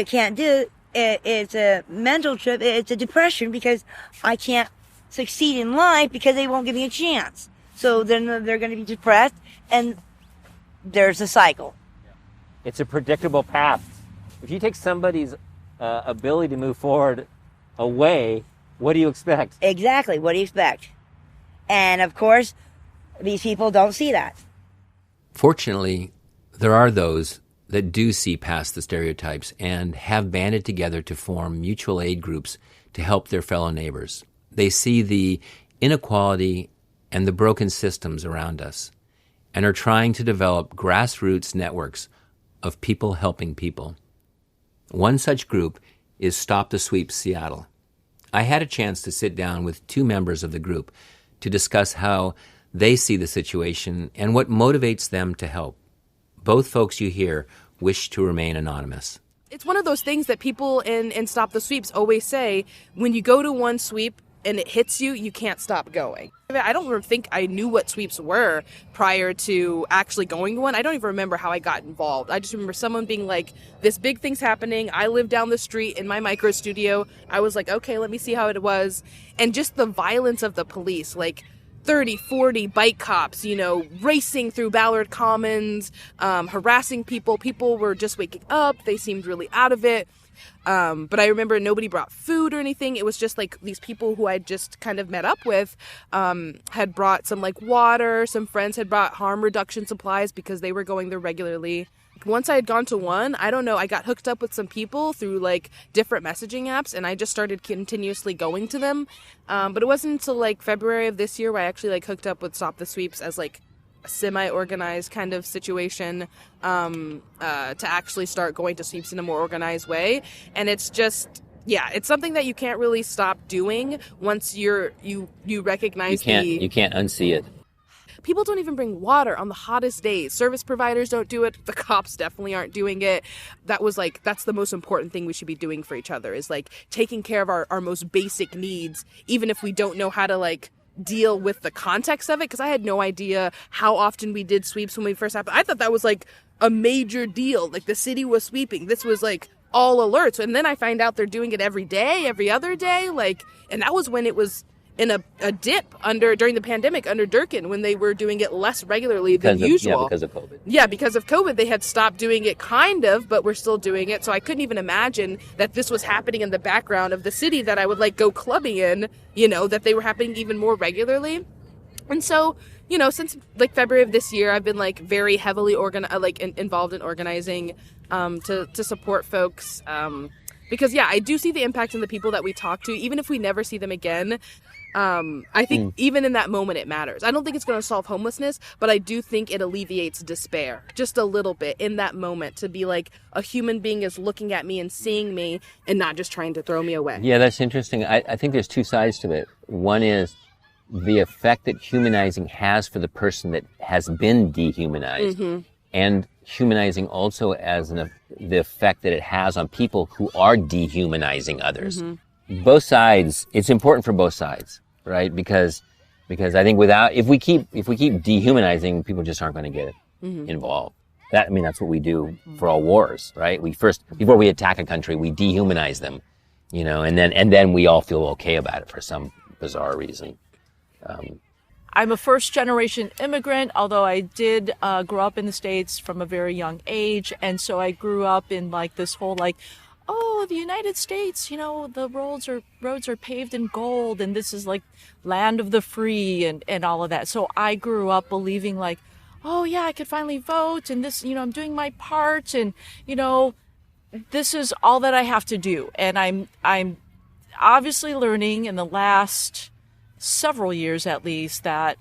can't do it, it's a mental trip. It's a depression because I can't succeed in life because they won't give me a chance. So then they're going to be depressed, and there's a cycle. It's a predictable path. If you take somebody's ability to move forward away, what do you expect? Exactly. What do you expect? And of course, these people don't see that. Fortunately, there are those that do see past the stereotypes and have banded together to form mutual aid groups to help their fellow neighbors. They see the inequality and the broken systems around us and are trying to develop grassroots networks of people helping people. One such group is Stop the Sweeps Seattle. I had a chance to sit down with 2 members of the group to discuss how they see the situation and what motivates them to help. Both folks you hear wish to remain anonymous. It's one of those things that people in Stop the Sweeps always say, when you go to one sweep and it hits you, you can't stop going. I don't even think I knew what sweeps were prior to actually going to one. I don't even remember how I got involved. I just remember someone being like, this big thing's happening. I live down the street in my micro studio. I was like, okay, let me see how it was. And just the violence of the police, like 30, 40 bike cops, racing through Ballard Commons, harassing people. People were just waking up. They seemed really out of it. But I remember nobody brought food or anything. It was just like these people who I'd just kind of met up with had brought some like water. Some friends had brought harm reduction supplies because they were going there regularly. Once I had gone to one, I don't know, I got hooked up with some people through like different messaging apps, and I just started continuously going to them. But it wasn't until like February of this year where I actually like hooked up with Stop the Sweeps as like a semi-organized kind of situation to actually start going to sweeps in a more organized way. And it's just, it's something that you can't really stop doing once you recognize you can't unsee it. People don't even bring water on the hottest days. Service providers don't do it. The cops definitely aren't doing it. That's the most important thing we should be doing for each other, is like taking care of our most basic needs, even if we don't know how to like deal with the context of it. Because I had no idea how often we did sweeps when we first happened. I thought that was like a major deal. Like the city was sweeping. This was like all alerts. And then I find out they're doing it every day, every other day. And that was when it was in a dip during the pandemic under Durkin, when they were doing it less regularly than usual. Yeah, because of COVID. Yeah, because of COVID, they had stopped doing it kind of, but we're still doing it. So I couldn't even imagine that this was happening in the background of the city that I would like go clubbing in, that they were happening even more regularly. And so, since like February of this year, I've been like very heavily involved in organizing to support folks. Because I do see the impact in the people that we talk to, even if we never see them again. I think even in that moment it matters. I don't think it's going to solve homelessness, but I do think it alleviates despair just a little bit in that moment, to be like a human being is looking at me and seeing me and not just trying to throw me away. Yeah, that's interesting. I think there's 2 sides to it. One is the effect that humanizing has for the person that has been dehumanized, and humanizing also as the effect that it has on people who are dehumanizing others. Both sides, it's important for both sides, right? Because I think if we keep dehumanizing, people just aren't going to get involved. That's what we do for all wars, right? Before we attack a country, we dehumanize them, and then we all feel okay about it for some bizarre reason. I'm a first-generation immigrant, although I did grow up in the States from a very young age, and so I grew up in like this whole like, oh, the United States, the roads are paved in gold, and this is like land of the free and all of that. So I grew up believing like, oh yeah, I could finally vote, and this, I'm doing my part, and this is all that I have to do. And I'm obviously learning in the last several years at least that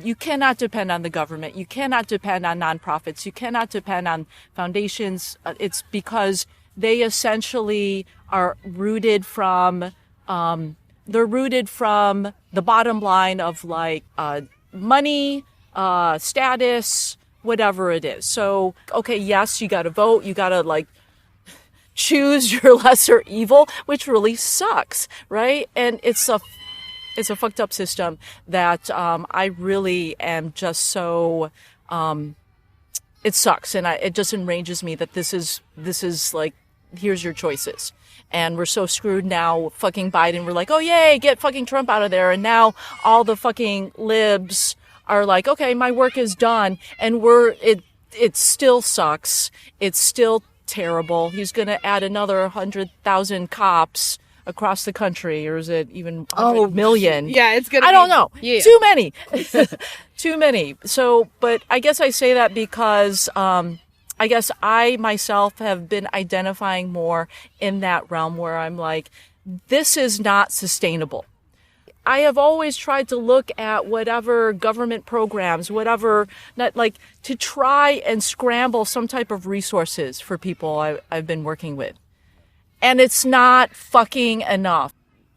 you cannot depend on the government. You cannot depend on nonprofits. You cannot depend on foundations. It's because they essentially are rooted from the bottom line of like money, status, whatever it is. So, okay, yes, you got to vote. You got to like choose your lesser evil, which really sucks, right? And it's a fucked up system that I really am just so it sucks, and it just enrages me that this is like, here's your choices. And we're so screwed now. Fucking Biden, we're like, oh yay, get fucking Trump out of there. And now all the fucking libs are like, okay, my work is done. And it still sucks. It's still terrible. He's going to add another 100,000 cops across the country, or is it even 100 million? Yeah, it's gonna. I don't know. Yeah. Too many. Too many. So, but I guess I say that because I guess I myself have been identifying more in that realm where I'm like, this is not sustainable. I have always tried to look at whatever government programs, whatever, not like to try and scramble some type of resources for people I've been working with. And it's not fucking enough.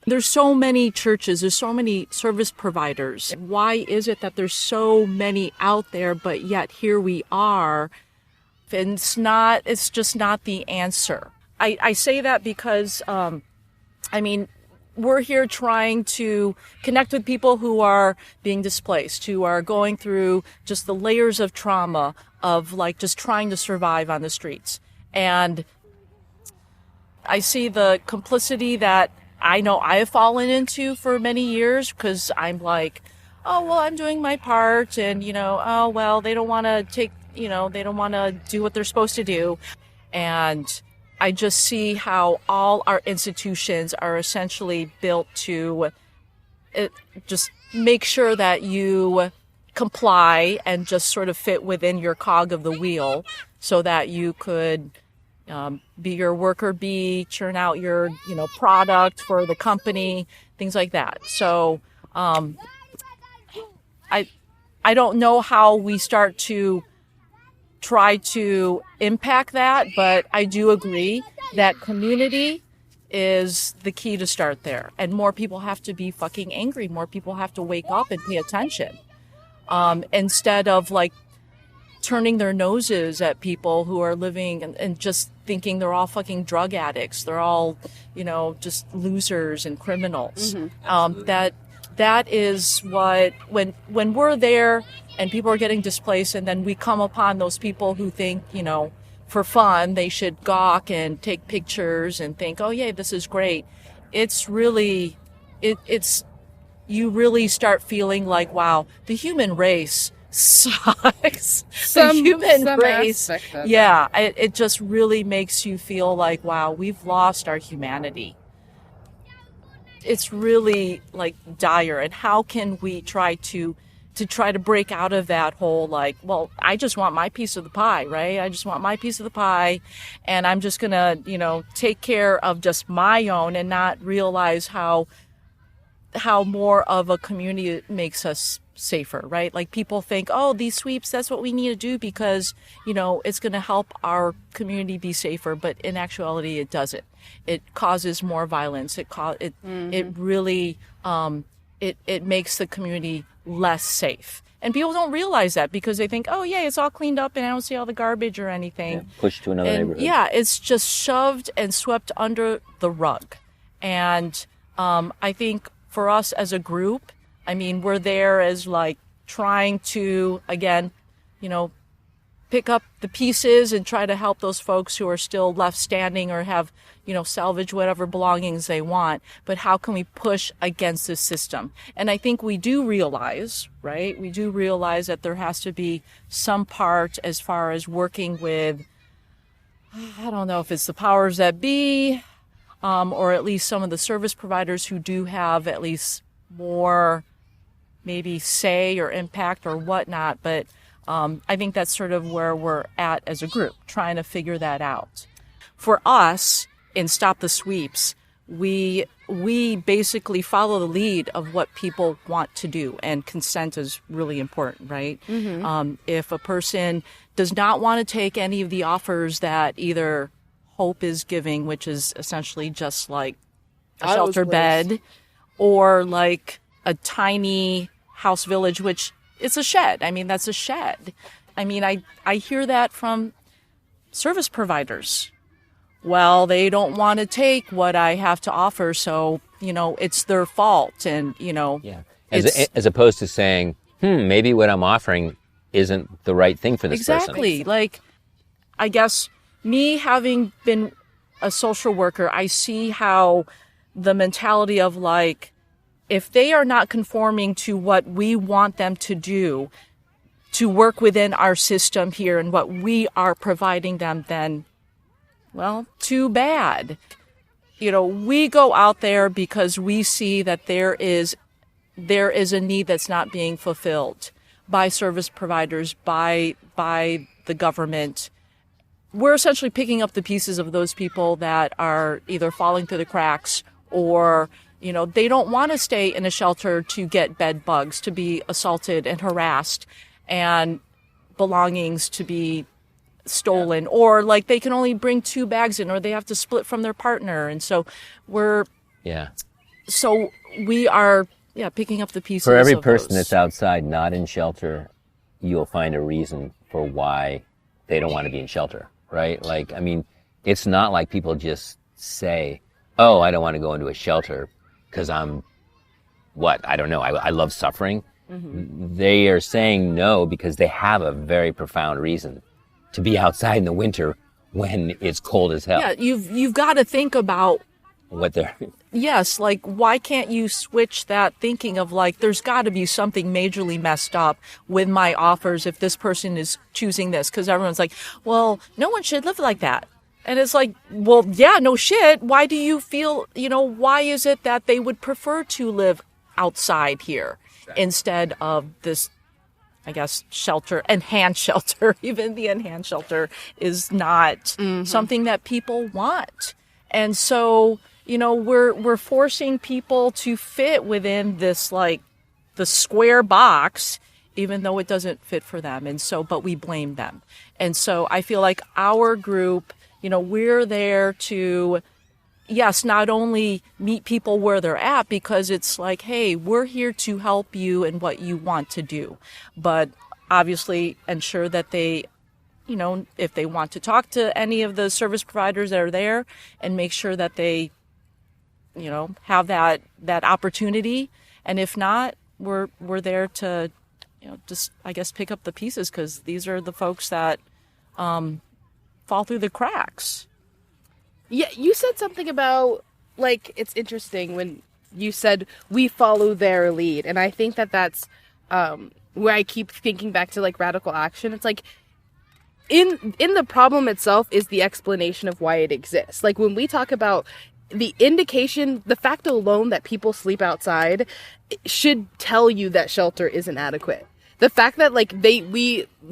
There's so many churches, there's so many service providers. Why is it that there's so many out there, but yet here we are? And it's just not the answer. I say that because, we're here trying to connect with people who are being displaced, who are going through just the layers of trauma of like just trying to survive on the streets. And I see the complicity that I know I have fallen into for many years because I'm like, oh, well, I'm doing my part. And, they don't want to they don't want to do what they're supposed to do. And I just see how all our institutions are essentially built to just make sure that you comply and just sort of fit within your cog of the wheel so that you could be your worker bee, churn out your, product for the company, things like that. So I don't know how we start to try to impact that, but I do agree that community is the key to start there. And more people have to be fucking angry. More people have to wake up and pay attention. Instead of like turning their noses at people who are living and just thinking they're all fucking drug addicts. They're all, just losers and criminals. That is what, when we're there and people are getting displaced and then we come upon those people who think, for fun, they should gawk and take pictures and think, oh yeah, this is great. It's really, you really start feeling like, wow, the human race sucks. The human race. Yeah. It just really makes you feel like, wow, we've lost our humanity. It's really like dire. And how can we try to break out of that whole like, well, I just want my piece of the pie, right? I just want my piece of the pie and I'm just going to, take care of just my own and not realize how more of a community makes us safer, right? Like people think, oh, these sweeps, that's what we need to do because, it's going to help our community be safer. But in actuality, it doesn't. It causes more violence. It really, it makes the community less safe. And people don't realize that because they think, oh yeah, it's all cleaned up and I don't see all the garbage or anything. Yeah, pushed to another neighborhood. Yeah, it's just shoved and swept under the rug. And I think for us as a group, we're there as like trying to, again, pick up the pieces and try to help those folks who are still left standing or have, salvage whatever belongings they want. But how can we push against this system? And I think we do realize, right? We do realize that there has to be some part as far as working with, I don't know if it's the powers that be, or at least some of the service providers who do have at least more maybe say or impact or whatnot. But I think that's sort of where we're at as a group, trying to figure that out. For us in Stop the Sweeps, we basically follow the lead of what people want to do, and consent is really important, right? Mm-hmm. If a person does not want to take any of the offers that either Hope is giving, which is essentially just like a shelter bed, or like a tiny house village, which it's a shed. That's a shed. I hear that from service providers. Well, they don't want to take what I have to offer, so, it's their fault. And, yeah. As opposed to saying, maybe what I'm offering isn't the right thing for this person. Exactly. Like, I guess me having been a social worker, I see how the mentality of like, if they are not conforming to what we want them to do, to work within our system here and what we are providing them, then, well, too bad. We go out there because we see that there is a need that's not being fulfilled by service providers, by the government. We're essentially picking up the pieces of those people that are either falling through the cracks or they don't want to stay in a shelter to get bed bugs, to be assaulted and harassed, and belongings to be stolen, or like they can only bring 2 bags in, or they have to split from their partner. And so we are picking up the pieces. For every of person those. that's outside, not in shelter, you'll find a reason for why they don't want to be in shelter, right? Like, I mean, it's not like people just say, oh, I don't want to go into a shelter because I don't know, I love suffering. Mm-hmm. They are saying no because they have a very profound reason to be outside in the winter when it's cold as hell. Yeah, you've got to think about what they're... Yes, like, why can't you switch that thinking of, like, there's got to be something majorly messed up with my offers if this person is choosing this? Because everyone's like, well, no one should live like that. And it's like, well, yeah, no shit. Why do you feel, why is it that they would prefer to live outside here instead of this, I guess, shelter, enhanced shelter? Even the enhanced shelter is not something that people want. And so, we're forcing people to fit within this, like, the square box, even though it doesn't fit for them. And so, but we blame them. And so I feel like our group, we're there to, yes, not only meet people where they're at, because it's like, hey, we're here to help you in what you want to do, but obviously ensure that they, if they want to talk to any of the service providers that are there, and make sure that they, have that opportunity. And if not, we're there to, just, I guess, pick up the pieces, because these are the folks that fall through the cracks. Yeah, you said something about, like, it's interesting when you said we follow their lead. And I think that that's where I keep thinking back to, like, radical action. It's like, in the problem itself is the explanation of why it exists. Like, when we talk about the indication, the fact alone that people sleep outside should tell you that shelter isn't adequate. The fact that, like,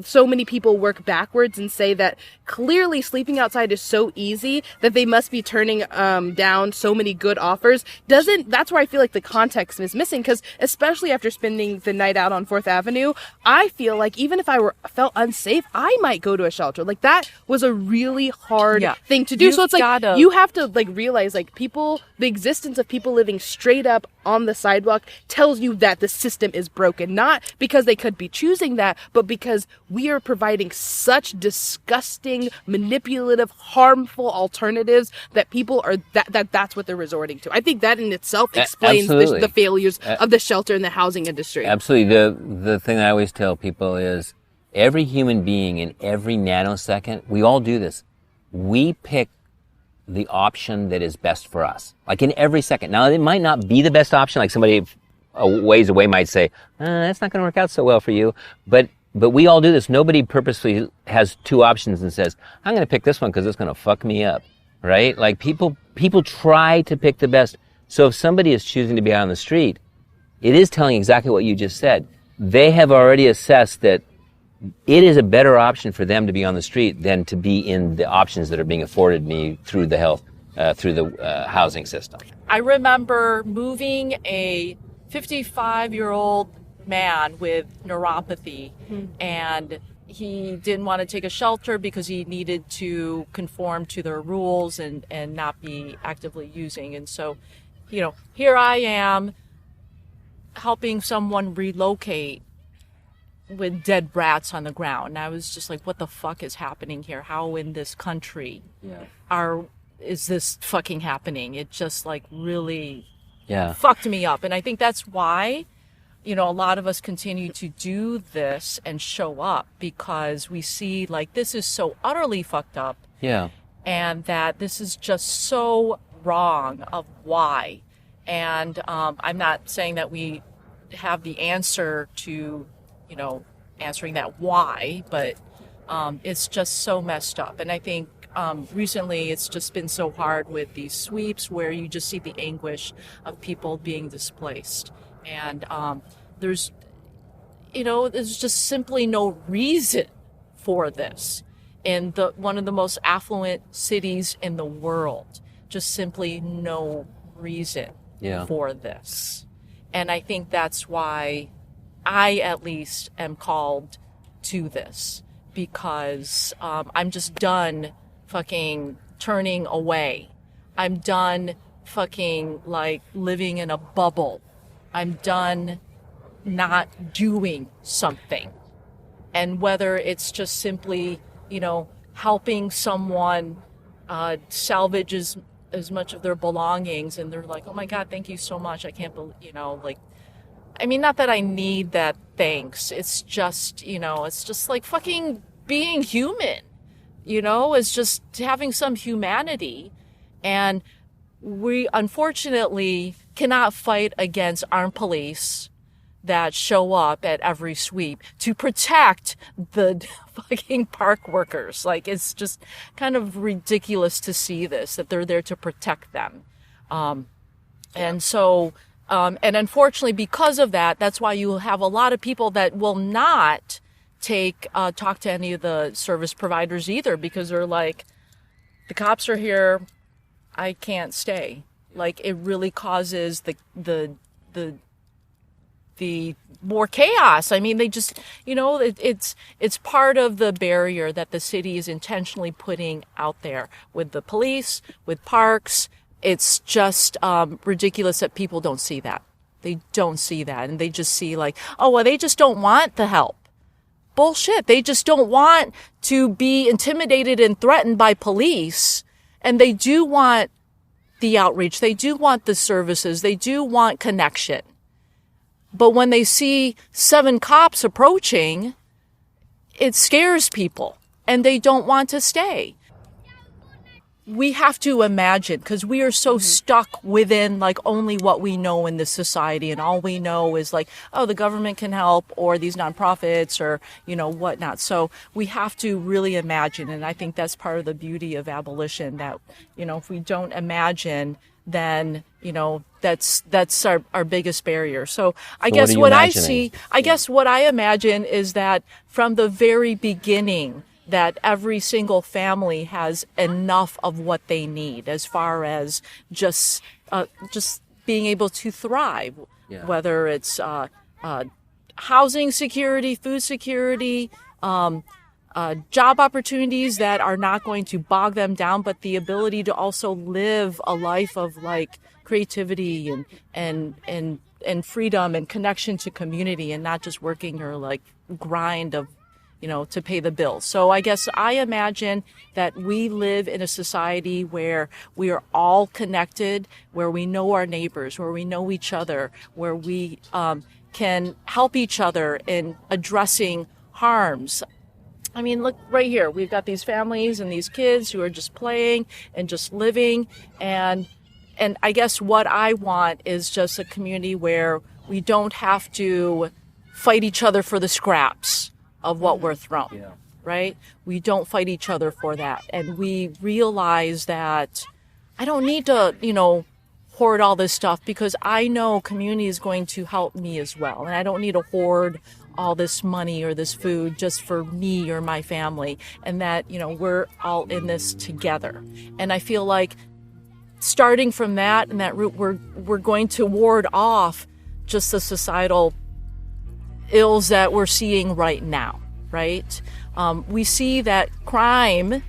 so many people work backwards and say that clearly sleeping outside is so easy that they must be turning down so many good offers that's where I feel like the context is missing. Because especially after spending the night out on 4th Avenue, I feel like even if I felt unsafe, I might go to a shelter. Like, that was a really hard thing to do. So it's like, you have to, like, realize, like, the existence of people living straight up on the sidewalk tells you that the system is broken. Not because they could be choosing that, but because we are providing such disgusting, manipulative, harmful alternatives that people are that's what they're resorting to. I think that in itself explains the failures of the shelter and the housing industry. Absolutely. The thing I always tell people is every human being in every nanosecond, we all do this. We pick the option that is best for us. Like, in every second. Now, it might not be the best option. Like, somebody a ways away might say, that's not going to work out so well for you. But we all do this. Nobody purposely has 2 options and says, I'm going to pick this one because it's going to fuck me up, right? Like, people try to pick the best. So if somebody is choosing to be out on the street, it is telling exactly what you just said. They have already assessed that it is a better option for them to be on the street than to be in the options that are being afforded me through the housing system. I remember moving a 55-year-old man with neuropathy, and he didn't want to take a shelter because he needed to conform to their rules and not be actively using. And so, here I am helping someone relocate with dead rats on the ground. And I was just like, what the fuck is happening here? How in this country is this fucking happening? It just, like, really fucked me up. And I think that's why, a lot of us continue to do this and show up, because we see, like, this is so utterly fucked up. Yeah. And that this is just so wrong of why. And I'm not saying that we have the answer to, answering that why, but it's just so messed up. And I think recently it's just been so hard with these sweeps where you just see the anguish of people being displaced. And there's just simply no reason for this in one of the most affluent cities in the world. Just simply no reason for this. And I think that's why I, at least, am called to this. because I'm just done fucking turning away. I'm done fucking like living in a bubble. I'm done not doing something. And whether it's just simply, helping someone salvage as much of their belongings, and they're like, oh my God, thank you so much. I can't believe, not that I need that thanks. It's just, it's just like fucking being human, it's just having some humanity. And we unfortunately cannot fight against armed police that show up at every sweep to protect the fucking park workers. Like, it's just kind of ridiculous to see this, that they're there to protect them. And so, and unfortunately, because of that, that's why you have a lot of people that will not talk to any of the service providers either, because they're like, the cops are here, I can't stay. Like, it really causes the more chaos. I mean, they just, it's part of the barrier that the city is intentionally putting out there with the police, with parks. It's just ridiculous that people don't see that. They don't see that. And they just see like, oh, well, they just don't want the help. Bullshit. They just don't want to be intimidated and threatened by police. And they do want the outreach. They do want the services. They do want connection. But when they see 7 cops approaching, it scares people and they don't want to stay. We have to imagine, because we are so stuck within like only what we know in this society, and all we know is like, oh, the government can help, or these nonprofits, or whatnot. So we have to really imagine, and I think that's part of the beauty of abolition, that if we don't imagine, then that's our biggest barrier. So I guess what I see, I guess what I imagine is that from the very beginning, that every single family has enough of what they need as far as just being able to thrive, whether it's housing security, food security, job opportunities that are not going to bog them down, but the ability to also live a life of like creativity and freedom and connection to community, and not just working or like grind of to pay the bills. So I guess I imagine that we live in a society where we are all connected, where we know our neighbors, where we know each other, where we can help each other in addressing harms. I mean, look right here. We've got these families and these kids who are just playing and just living. And I guess what I want is just a community where we don't have to fight each other for the scraps of what we're thrown, right? We don't fight each other for that. And we realize that I don't need to, hoard all this stuff, because I know community is going to help me as well. And I don't need to hoard all this money or this food just for me or my family. And that, we're all in this together. And I feel like starting from that and that route, we're going to ward off just the societal ills that we're seeing right now, right? We see that crime,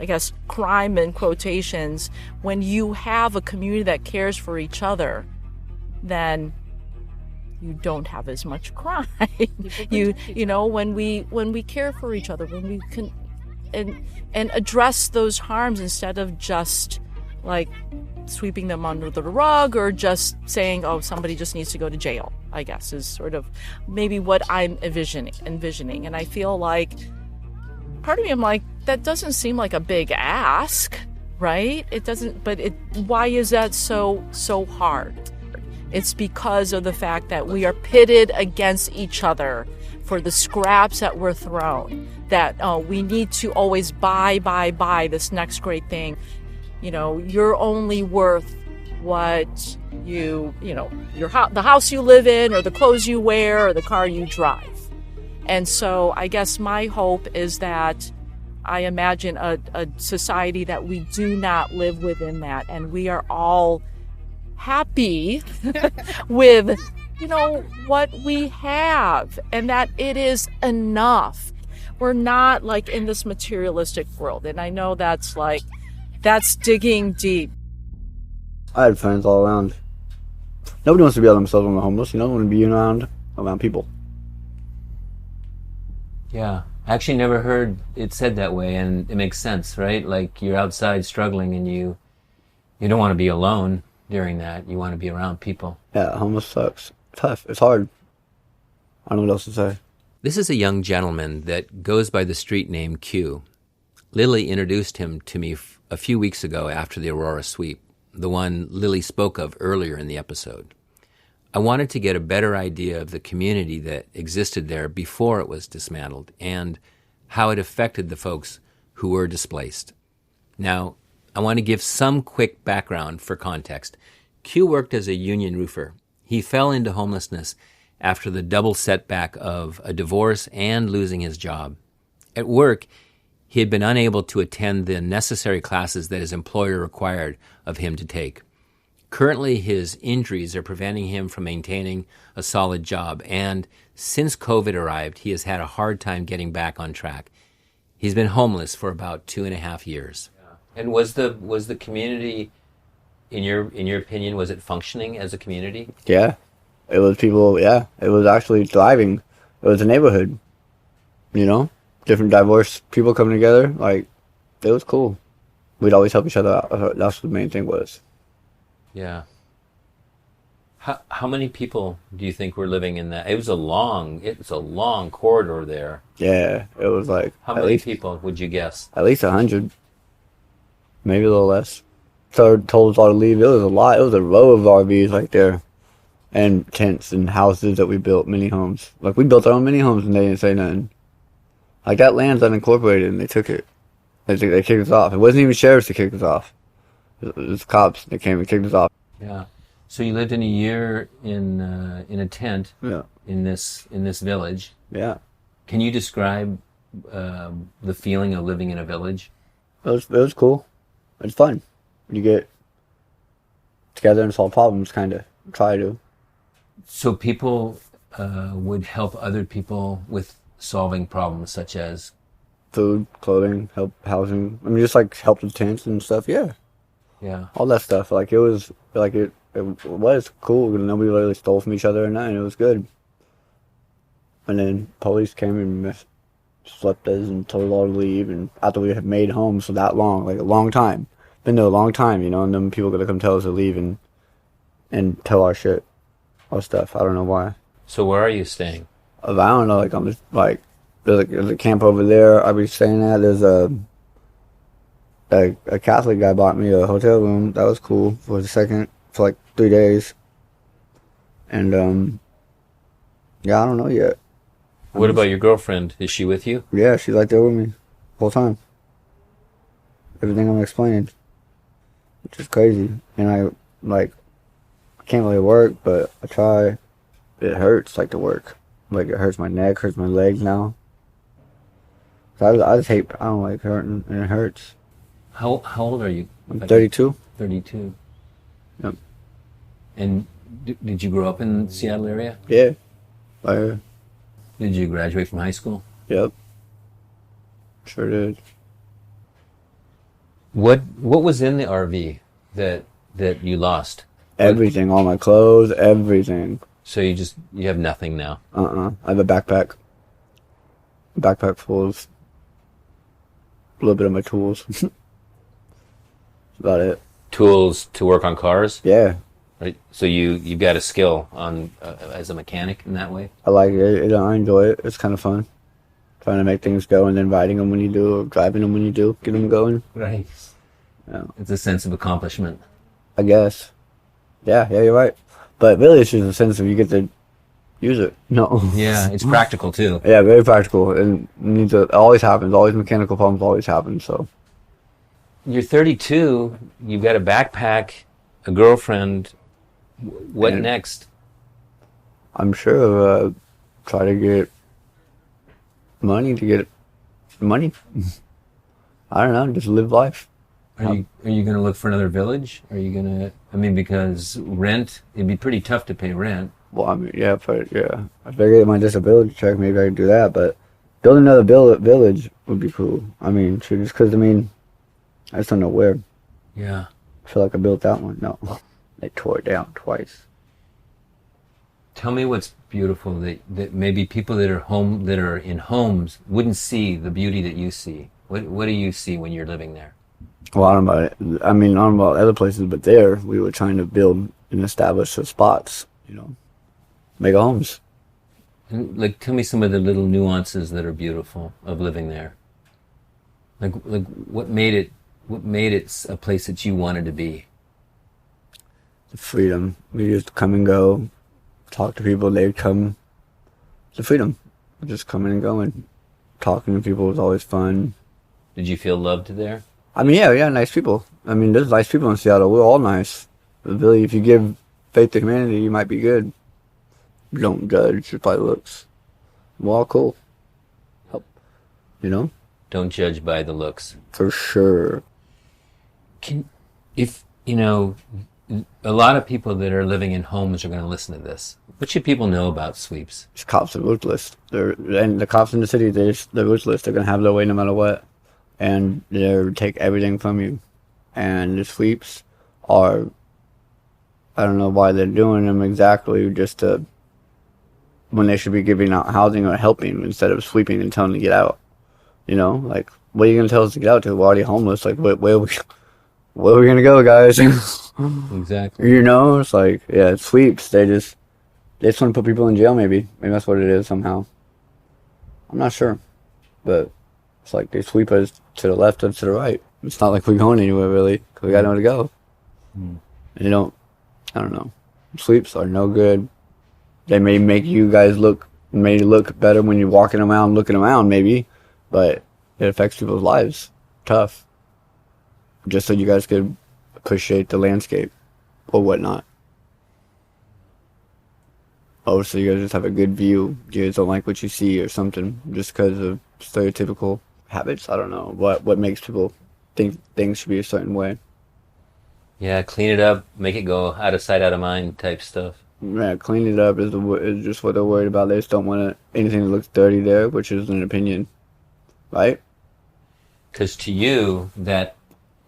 I guess crime in quotations, when you have a community that cares for each other, then you don't have as much crime. When we care for each other, when we can and address those harms instead of just like sweeping them under the rug, or just saying, oh, somebody just needs to go to jail, I guess, is sort of maybe what I'm envisioning. And I feel like, part of me, I'm like, that doesn't seem like a big ask, right? It doesn't, but why is that so hard? It's because of the fact that we are pitted against each other for the scraps that we're thrown, that we need to always buy this next great thing. You're only worth what the house you live in, or the clothes you wear, or the car you drive. And so I guess my hope is that I imagine a society that we do not live within that, and we are all happy with, what we have, and that it is enough. we're not like in this materialistic world. And I know that's digging deep. I had friends all around. Nobody wants to be by themselves when they're homeless. You know, want to be around people. Yeah. I actually never heard it said that way, and it makes sense, right? Like you're outside struggling and you don't want to be alone during that. You want to be around people. Yeah, homeless sucks. Tough. It's hard. I don't know what else to say. This is a young gentleman that goes by the street name Q. Lily introduced him to me a few weeks ago after the Aurora sweep, the one Lily spoke of earlier in the episode. I wanted to get a better idea of the community that existed there before it was dismantled and how it affected the folks who were displaced. Now, I want to give some quick background for context. Q worked as a union roofer. He fell into homelessness after the double setback of a divorce and losing his job. At work, he had been unable to attend the necessary classes that his employer required of him to take. Currently, his injuries are preventing him from maintaining a solid job, and since COVID arrived, he has had a hard time getting back on track. He's been homeless for about 2.5 years. And was the community, in your opinion, was it functioning as a community? Yeah. It was people, yeah. It was actually thriving. It was a neighborhood. You know? Different diverse people coming together. Like, it was cool. We'd always help each other out. That's what the main thing was. Yeah. How many people do you think were living in that? It was a long corridor there. Yeah, it was like... How many people would you guess? At least 100. Maybe a little less. So told us all to leave. It was a lot. It was a row of RVs right there. And tents and houses that we built, mini homes. Like, we built our own mini homes and they didn't say nothing. Like, that land's unincorporated and they took it. They kicked us off. It wasn't even sheriffs that kicked us off. It was cops that came and kicked us off. Yeah. So you lived in a year in a tent. Yeah. In this village. Yeah. Can you describe the feeling of living in a village? It was cool. It's fun. You get together and solve problems, kind of. Try to. So people would help other people with solving problems such as food, clothing, help housing. I mean, just like help with tents and stuff. Yeah. Yeah. All that stuff. Like, it was like it was cool. Nobody really stole from each other, and it was good. And then police came and slept us and told us all to leave. And after we had made homes for that long, like a long time, been there a long time, you know. And then people gonna come tell us to leave and tell our shit, our stuff. I don't know why. So where are you staying? I don't know. Like, I'm just like there's a camp over there. I'll be staying at. There's a Catholic guy bought me a hotel room. That was cool for like 3 days. And yeah, I don't know yet. What about your girlfriend? Is she with you? Yeah, she's right there with me the whole time. Everything I'm explaining, which is crazy. And I can't really work, but I try. It hurts like to work. Like, it hurts my neck, hurts my legs now. So I just hate. I don't like hurting, and it hurts. How old are you? I'm 32. 32. Yep. And did you grow up in the Seattle area? Yeah. Right here. Did you graduate from high school? Yep. Sure did. What was in the RV that you lost? Everything, all my clothes, everything. So you have nothing now? I have a backpack. A backpack full of a little bit of my tools. That's about it. Tools to work on cars? Yeah. Right. So you've got a skill on as a mechanic in that way? I like it. I enjoy it. It's kind of fun. Trying to make things go and then riding them when you do, or driving them when you do, get them going. Right. Yeah. It's a sense of accomplishment. I guess. Yeah, you're right. But really, it's just a sense of you get to use it. No. Yeah, it's practical too. Yeah, very practical. And it always happens. Always mechanical problems always happen. So. You're 32. You've got a backpack, a girlfriend. What next? I'm sure try to get money I don't know, just live life. Are you going to look for another village? Are you going to, because rent, it'd be pretty tough to pay rent. Well, yeah, but yeah, if I get my disability check, maybe I can do that, but building another village would be cool. I mean, just because, I just don't know where. Yeah. I feel like I built that one. No. They tore it down twice. Tell me what's beautiful that maybe people that are in homes wouldn't see the beauty that you see. What do you see when you're living there? Well, I don't know about it. I don't know about other places, but there we were trying to build and establish spots, make homes. And, like, tell me some of the little nuances that are beautiful of living there. Like what made it a place that you wanted to be? The freedom. We just come and go, talk to people. They'd come. The freedom. Just coming and going. Talking to people was always fun. Did you feel loved there? Yeah, nice people. There's nice people in Seattle. We're all nice. Really, if you give faith to humanity, you might be good. Don't judge just by looks. We're all cool. Help. Don't judge by the looks. For sure. A lot of people that are living in homes are going to listen to this. What should people know about sweeps? Just cops are ruthless. And the cops in the city, they're ruthless. They're going to have their way no matter what. And they'll take everything from you. And the sweeps are, I don't know why they're doing them exactly, just to, when they should be giving out housing or helping instead of sweeping and telling them to get out. Like, what are you going to tell us to get out to? We're already homeless. Like, where are we going to go, guys? Exactly. It's like, yeah, it's sweeps. They just want to put people in jail, maybe. Maybe that's what it is somehow. I'm not sure. But it's like they sweep us to the left and to the right. It's not like we're going anywhere, really, because we got nowhere to go. And I don't know. Sweeps are no good. They may make you guys look better when you're walking around, looking around, maybe, but it affects people's lives. Tough. Just so you guys could appreciate the landscape or whatnot. Oh, so you guys just have a good view. You guys don't like what you see or something just because of stereotypical habits. I don't know what makes people think things should be a certain way. Yeah, clean it up, make it go out of sight, out of mind type stuff. Yeah, clean it up is just what they're worried about. They just don't want anything that looks dirty there, which is an opinion, right? Because to you, that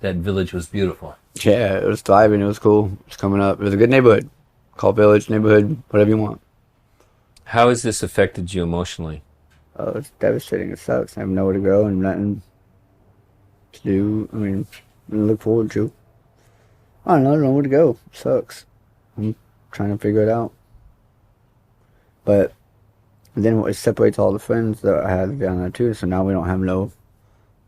village was beautiful. Yeah, it was thriving. It was cool. It was coming up. It was a good neighborhood. Call village, neighborhood, whatever you want. How has this affected you emotionally? Oh, it's devastating. It sucks. I have nowhere to go and nothing to do. Nothing to look forward to. I don't know where to go. It sucks. I'm trying to figure it out. But then it separates all the friends that I had down there too. So now we don't have no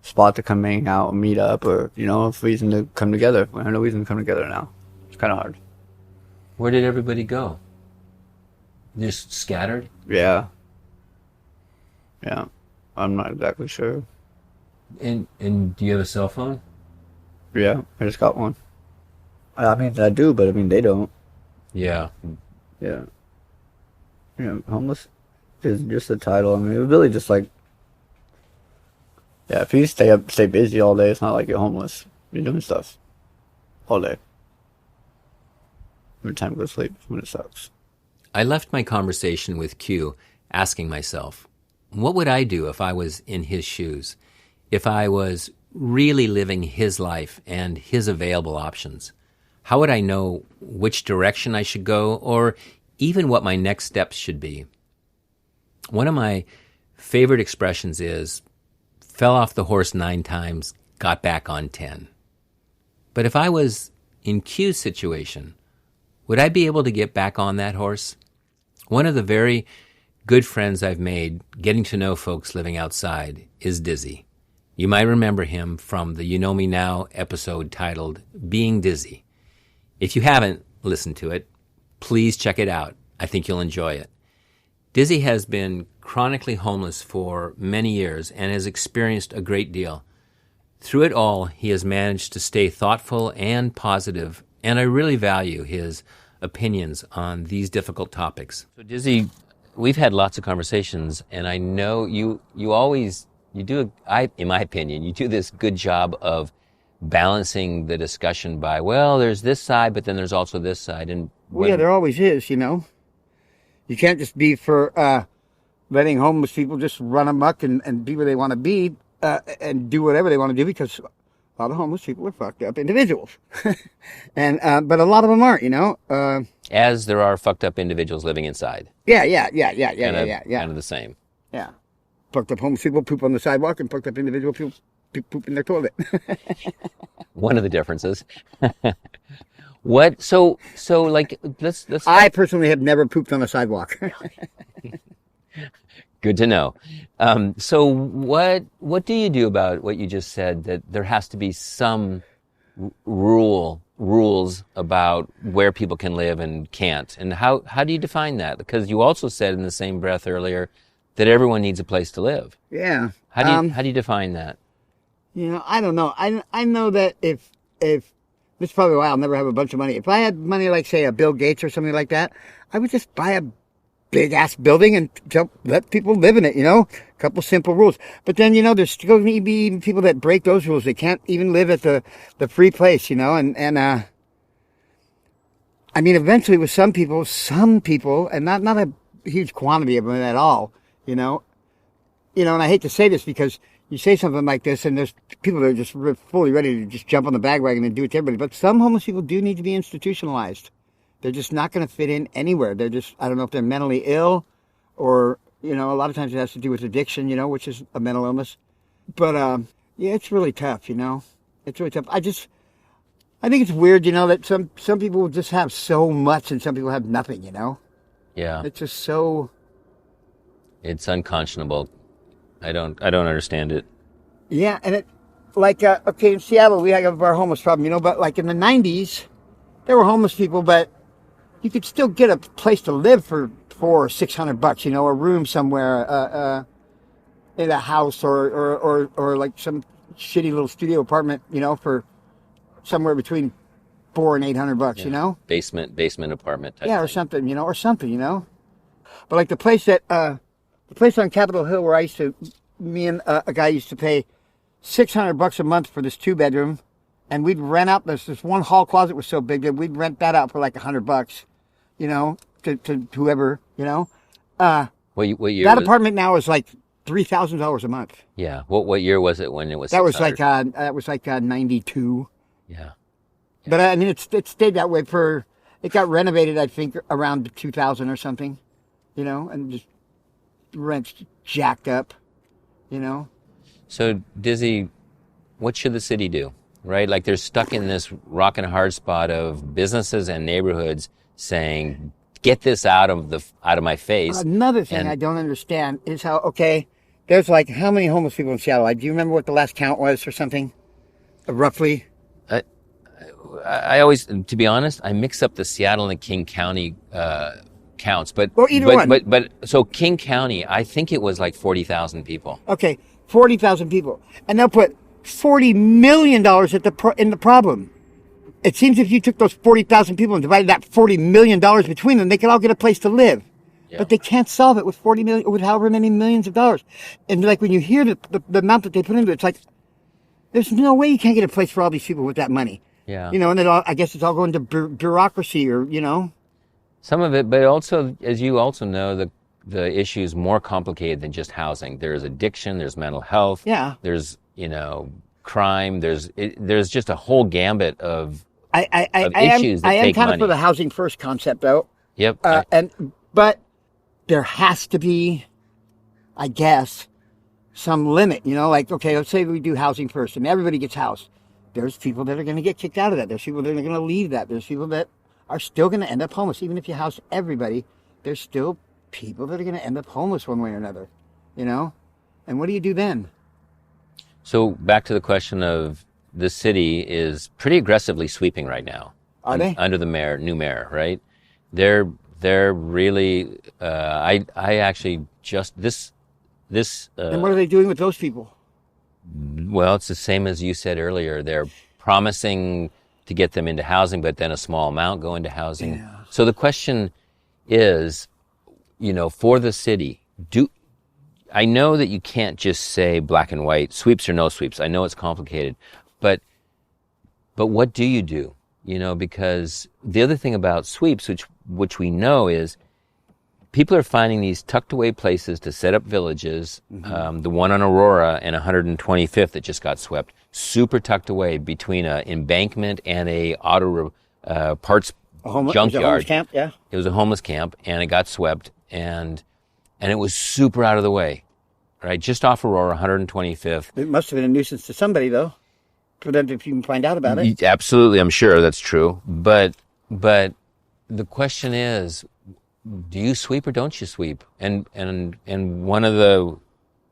spot to come hang out and meet up, or reason to come together. We have no reason to come together now. It's kind of hard. Where did everybody go? Just scattered? Yeah. I'm not exactly sure. And do you have a cell phone? Yeah, I just got one. I do, but they don't. Yeah. Yeah. Homeless is just a title. It was really just like, yeah, if you stay busy all day, it's not like you're homeless. You're doing stuff all day. When time to go to sleep, when it sucks. I left my conversation with Q asking myself, what would I do if I was in his shoes? If I was really living his life and his available options? How would I know which direction I should go, or even what my next steps should be? One of my favorite expressions is, fell off the horse 9 times, got back on 10. But if I was in Q's situation, would I be able to get back on that horse? One of the very good friends I've made getting to know folks living outside is Dizzy. You might remember him from the You Know Me Now episode titled Being Dizzy. If you haven't listened to it, please check it out. I think you'll enjoy it. Dizzy has been chronically homeless for many years and has experienced a great deal. Through it all, he has managed to stay thoughtful and positive, and I really value his opinions on these difficult topics. So Dizzy, we've had lots of conversations, and I know you do, in my opinion, you do this good job of balancing the discussion by, well, there's this side, but then there's also this side. And well, yeah, there always is, You can't just be for letting homeless people just run amok and be where they want to be and do whatever they want to do, because a lot of homeless people are fucked up individuals. And but a lot of them aren't, you know. As there are fucked up individuals living inside. Yeah. Kind of the same. Yeah. Fucked up homeless people poop on the sidewalk, and fucked up individual people poop in their toilet. One of the differences. What? So like, let's. I personally have never pooped on a sidewalk. Good to know. So what do you do about what you just said, that there has to be some rules about where people can live and can't? And how do you define that? Because you also said in the same breath earlier that everyone needs a place to live. Yeah. How do you define that? You know, I don't know. I know that if this is probably why I'll never have a bunch of money. If I had money like, say, a Bill Gates or something like that, I would just buy a big ass building and let people live in it, you know? A couple simple rules. But then, you know, there's still going to be even people that break those rules. They can't even live at the free place, you know? And I mean, eventually with some people, and not a huge quantity of them at all, you know, and I hate to say this because you say something like this and there's people that are just fully ready to just jump on the bandwagon and do it to everybody. But some homeless people do need to be institutionalized. They're just not going to fit in anywhere. They're just, I don't know if they're mentally ill or, you know, a lot of times it has to do with addiction, you know, which is a mental illness. But, yeah, it's really tough, you know. It's really tough. I think it's weird, you know, that some people just have so much and some people have nothing, you know. Yeah. It's just so... It's unconscionable. I don't understand it. Yeah, and it, like, okay, in Seattle, we have our homeless problem, you know, but like in the 90s, there were homeless people, but you could still get a place to live for $400 or $600, you know, a room somewhere, in a house or like some shitty little studio apartment, you know, for somewhere between $400 and $800, you know? Basement apartment type Yeah, thing. or something, you know? But like the place on Capitol Hill where me and a guy used to pay $600 a month for this 2-bedroom, and we'd rent out this one hall closet was so big that we'd rent that out for like $100, you know, to whoever, you know. What year? That apartment now is like $3,000 a month. Yeah. What year was it when it was? That was 600? 92. Yeah. But I mean, it stayed that way it got renovated, I think, around 2000 or something, you know, and just rents jacked up, you know. So, Dizzy, what should the city do? Right? Like, they're stuck in this rock and hard spot of businesses and neighborhoods saying, get this out of my face. Another thing I don't understand is how, okay, there's like how many homeless people in Seattle? Do you remember what the last count was or something? Roughly? I always, to be honest, I mix up the Seattle and King County counts. But so King County, I think it was like 40,000 people. Okay, 40,000 people. And they'll put $40 million in the problem. It seems if you took those 40,000 people and divided that $40 million between them, they could all get a place to live. Yeah. But they can't solve it with 40 million, with however many millions of dollars. And like when you hear the amount that they put into it, it's like, there's no way you can't get a place for all these people with that money. Yeah. You know, and I guess it's all going to bureaucracy or, you know. Some of it, but also, as you also know, the issue is more complicated than just housing. There's addiction, there's mental health. Yeah. There's, you know, crime. There's just a whole gambit of issues that I am take kind money. of for the housing first concept, though. Yep. But there has to be, I guess, some limit, you know, like, okay, let's say we do housing first and everybody gets housed. There's people that are going to get kicked out of that. There's people that are going to leave that. There's people that are still going to end up homeless. Even if you house everybody, there's still people that are going to end up homeless one way or another, you know? And what do you do then? So back to the question of the city is pretty aggressively sweeping right now. Are they? Under the new mayor, right? They're really, I actually just, this. And what are they doing with those people? Well, it's the same as you said earlier. They're promising to get them into housing, but then a small amount go into housing. Yeah. So the question is, you know, for the city, I know that you can't just say black and white, sweeps or no sweeps. I know it's complicated, but what do you do? You know, because the other thing about sweeps, which we know is people are finding these tucked away places to set up villages. The one on Aurora and 125th that just got swept, super tucked away between an embankment and a auto parts junkyard. It was a homeless camp, yeah. It was a homeless camp, and it got swept, and it was super out of the way, right? Just off Aurora, 125th. It must have been a nuisance to somebody, though, for them to even find out about it. Absolutely, I'm sure that's true. But the question is, do you sweep or don't you sweep? And one of the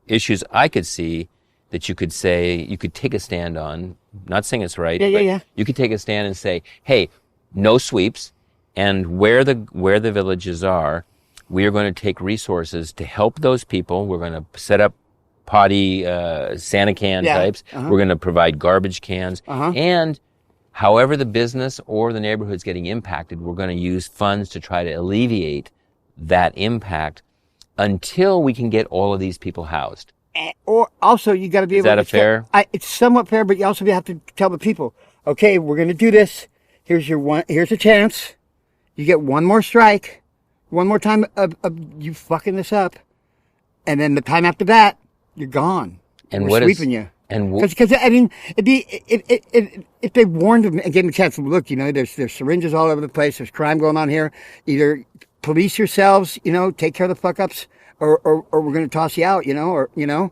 issues I could see that you could say, you could take a stand on, not saying it's right, but you could take a stand and say, hey, no sweeps, and where the villages are, we are going to take resources to help those people. We're going to set up potty Santa can types. We're going to provide garbage cans. And however the business or the neighborhood's getting impacted, we're going to use funds to try to alleviate that impact until we can get all of these people housed. Or also, you got to be able to... Is that fair? It's somewhat fair, but you also have to tell the people, okay, we're going to do this. Here's a chance. You get one more strike, one more time of you fucking this up, and then the time after that, you're gone. And we're sweeping you. And because I mean, if they warned them and gave them a chance to look, there's syringes all over the place. There's crime going on here. Either police yourselves, take care of the fuck ups, or we're going to toss you out, And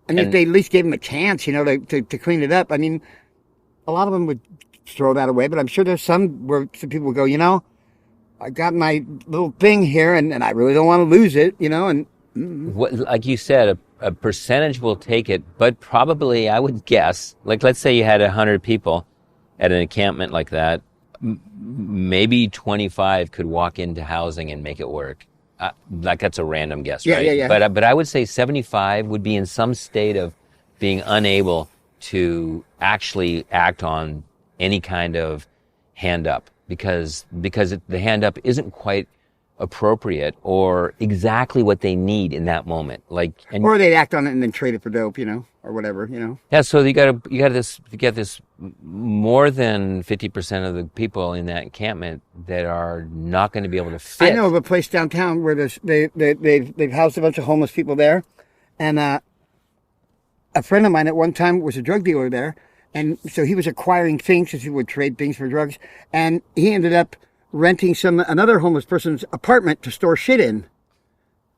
if they at least gave them a chance, to clean it up. I mean, a lot of them would throw that away, but I'm sure there's some where some people go, I got my little thing here, and I really don't want to lose it, and. What, like you said, a percentage will take it, but probably I would guess, like let's say you had 100 people at an encampment like that, maybe 25 could walk into housing and make it work. Like that's a random guess, right? Yeah. But I would say 75 would be in some state of being unable to actually act on any kind of hand up because the hand up isn't quite appropriate or exactly what they need in that moment. Or they'd act on it and then trade it for dope, or whatever, Yeah, so you get this more than 50% of the people in that encampment that are not going to be able to fit. I know of a place downtown where they've housed a bunch of homeless people there, and a friend of mine at one time was a drug dealer there, and so he was acquiring things because he would trade things for drugs, and he ended up renting another homeless person's apartment to store shit in,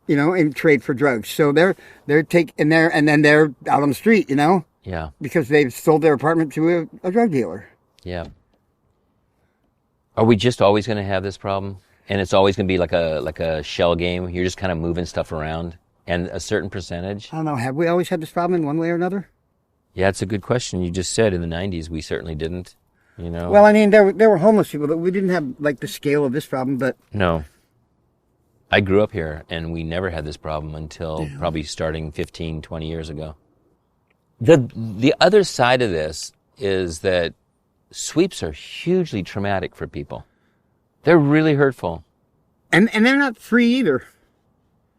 and trade for drugs. So they're taking there, and then they're out on the street, Yeah. because they've sold their apartment to a drug dealer. Yeah. Are we just always going to have this problem? And it's always going to be like a shell game? You're just kind of moving stuff around and a certain percentage? I don't know. Have we always had this problem in one way or another? Yeah, it's a good question. You just said in the 90s we certainly didn't. Well, I mean, there were homeless people, but we didn't have the scale of this problem. But no, I grew up here, and we never had this problem until probably starting 15, 20 years ago. The other side of this is that sweeps are hugely traumatic for people. They're really hurtful, and they're not free either.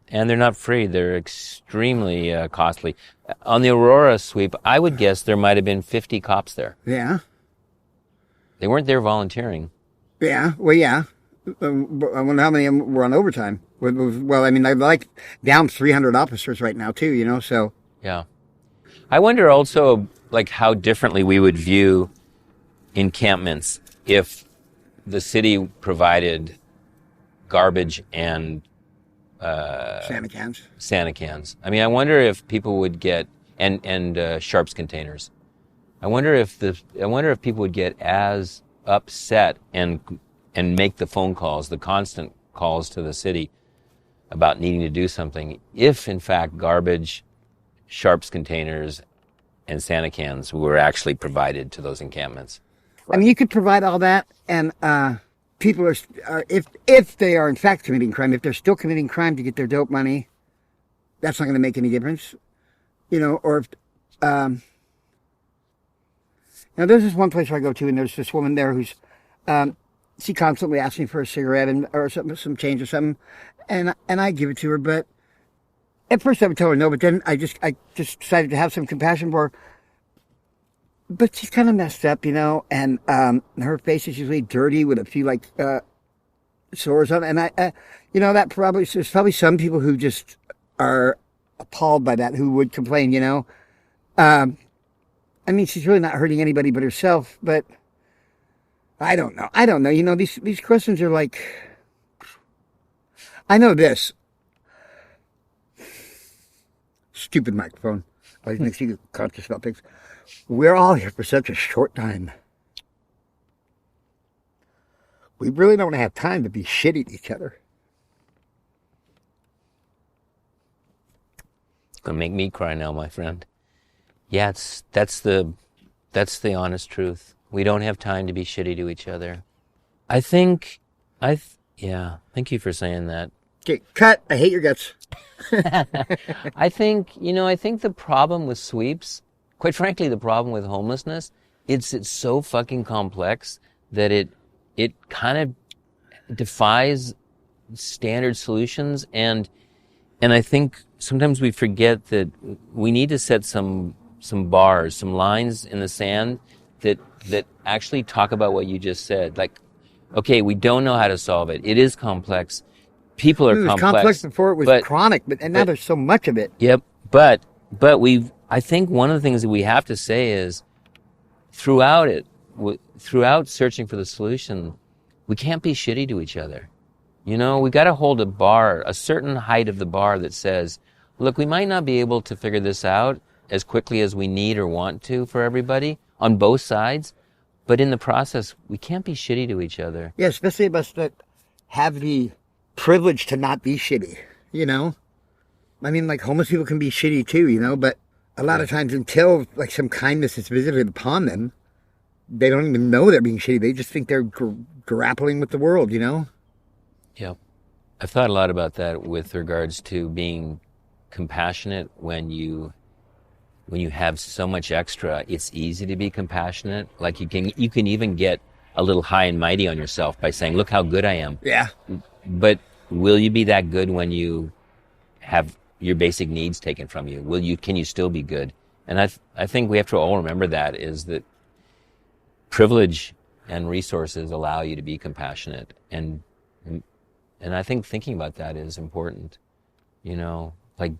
And they're not free. They're extremely costly. On the Aurora sweep, I would guess there might have been 50 cops there. Yeah. They weren't there volunteering. Yeah, well, yeah. I wonder how many of them were on overtime. Well, I mean, they're down 300 officers right now, too, so. Yeah. I wonder also, how differently we would view encampments if the city provided garbage and Santa cans. I mean, I wonder if people would get, and sharps containers. I wonder if people would get as upset and make the phone calls, the constant calls to the city about needing to do something if, in fact, garbage, sharps containers, and Santa cans were actually provided to those encampments. I mean, you could provide all that, and people are if they are in fact committing crime, if they're still committing crime to get their dope money, that's not going to make any difference, or if. Now, there's this one place where I go to, and there's this woman there who's, she constantly asks me for a cigarette or some change or something, and I give it to her. But at first I would tell her no, but then I just decided to have some compassion for her. But she's kind of messed up, and her face is usually dirty with a few sore or something. And that there's probably some people who just are appalled by that, who would complain, I mean, she's really not hurting anybody but herself, but I don't know. These questions are like, I know this. Stupid microphone. Always makes you conscious about things. We're all here for such a short time. We really don't have time to be shitty to each other. It's gonna make me cry now, my friend. Yeah, that's the honest truth. We don't have time to be shitty to each other. Thank you for saying that. Okay, cut. I hate your guts. I think the problem with sweeps, quite frankly, the problem with homelessness, it's so fucking complex that it kind of defies standard solutions, and I think sometimes we forget that we need to set some bars, some lines in the sand that actually talk about what you just said. Like, okay, we don't know how to solve it. It is complex. People are complex. It was complex before it was chronic, and now there's so much of it. Yep. But I think one of the things that we have to say is throughout searching for the solution, we can't be shitty to each other. We got to hold a bar, a certain height of the bar that says, look, we might not be able to figure this out as quickly as we need or want to for everybody on both sides, but in the process, we can't be shitty to each other. Yeah, especially of us that have the privilege to not be shitty, I mean, like, homeless people can be shitty too, but a lot of times until, like, some kindness is visited upon them, they don't even know they're being shitty. They just think they're grappling with the world, Yep. I've thought a lot about that with regards to being compassionate. When you have so much extra, it's easy to be compassionate. Like, you can even get a little high and mighty on yourself by saying, look how good I am. Yeah. But will you be that good when you have your basic needs taken from you? Can you still be good? And I think we have to all remember that, is that privilege and resources allow you to be compassionate. And I think thinking about that is important. Like,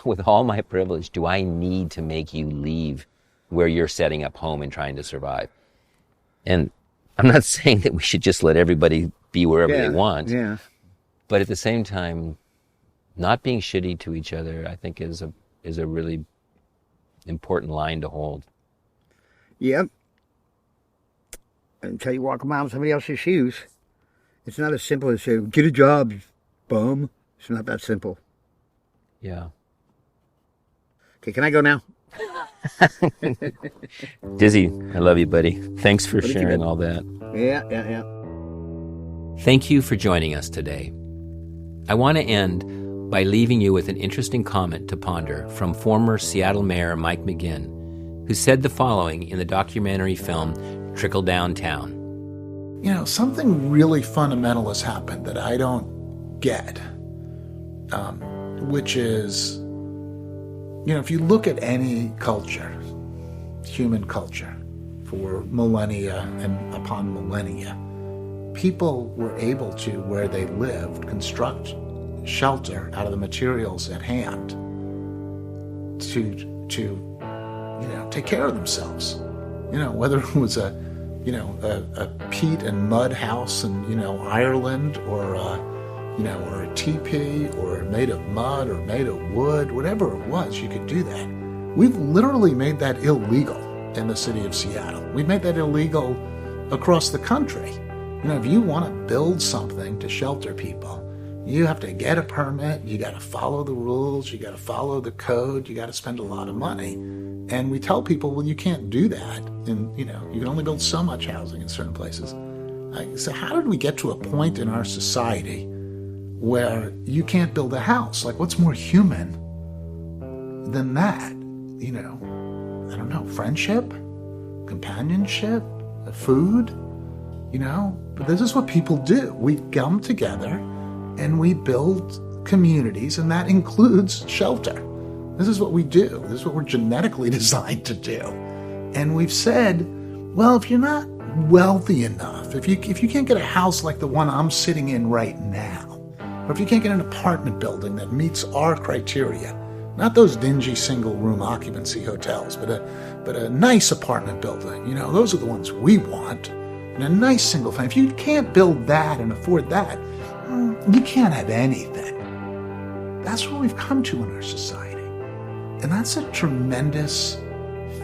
with all my privilege, do I need to make you leave where you're setting up home and trying to survive? And I'm not saying that we should just let everybody be wherever they want. Yeah. But at the same time, not being shitty to each other, I think, is a really important line to hold. Yep. Until you walk around with somebody else's shoes. It's not as simple as saying, get a job, bum. It's not that simple. Yeah. Okay, can I go now? Dizzy, I love you, buddy. Thanks for sharing all that. Yeah. Thank you for joining us today. I want to end by leaving you with an interesting comment to ponder from former Seattle Mayor Mike McGinn, who said the following in the documentary film Trickle Down Town. Something really fundamental has happened that I don't get, which is, if you look at any culture, human culture, for millennia and upon millennia, people were able to, where they lived, construct shelter out of the materials at hand to take care of themselves. Whether it was a peat and mud house in, Ireland, or a teepee, or made of mud or made of wood, whatever it was, you could do that. We've literally made that illegal in the city of Seattle. We've made that illegal across the country. If you want to build something to shelter people, you have to get a permit, you got to follow the rules, you got to follow the code, you got to spend a lot of money. And we tell people, well, you can't do that. And, you can only build so much housing in certain places. So how did we get to a point in our society where you can't build a house? Like, what's more human than that? I don't know, friendship, companionship, food, but this is what people do. We come together and we build communities, and that includes shelter. This is what we do. This is what we're genetically designed to do. And we've said, well, if you're not wealthy enough live. If you can't get a house like the one I'm sitting in right now, or if you can't get an apartment building that meets our criteria, not those dingy single-room occupancy hotels, but a nice apartment building, you know, those are the ones we want, and a nice single family. If you can't build that and afford that, you can't have anything. That's what we've come to in our society. And that's a tremendous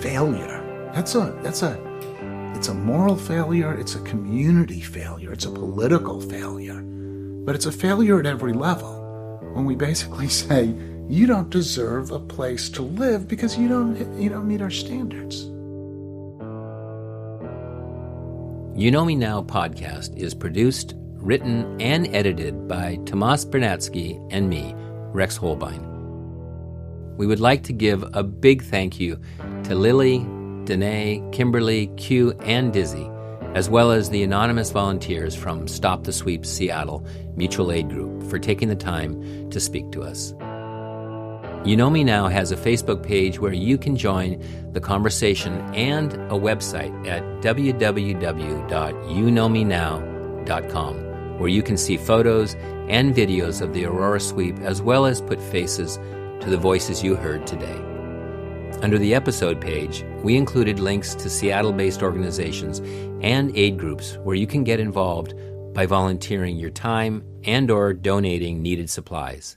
failure. It's a moral failure, it's a community failure, it's a political failure. But it's a failure at every level when we basically say, you don't deserve a place to live because you don't meet our standards. You Know Me Now podcast is produced, written, and edited by Tomas Bernatsky and me, Rex Holbein. We would like to give a big thank you to Lily, Danae, Kimberly, Q, and Dizzy, as well as the anonymous volunteers from Stop the Sweeps Seattle Mutual Aid Group for taking the time to speak to us. You Know Me Now has a Facebook page where you can join the conversation and a website at www.youknowmenow.com, where you can see photos and videos of the Aurora Sweep, as well as put faces to the voices you heard today. Under the episode page, we included links to Seattle-based organizations and aid groups where you can get involved by volunteering your time and/or donating needed supplies.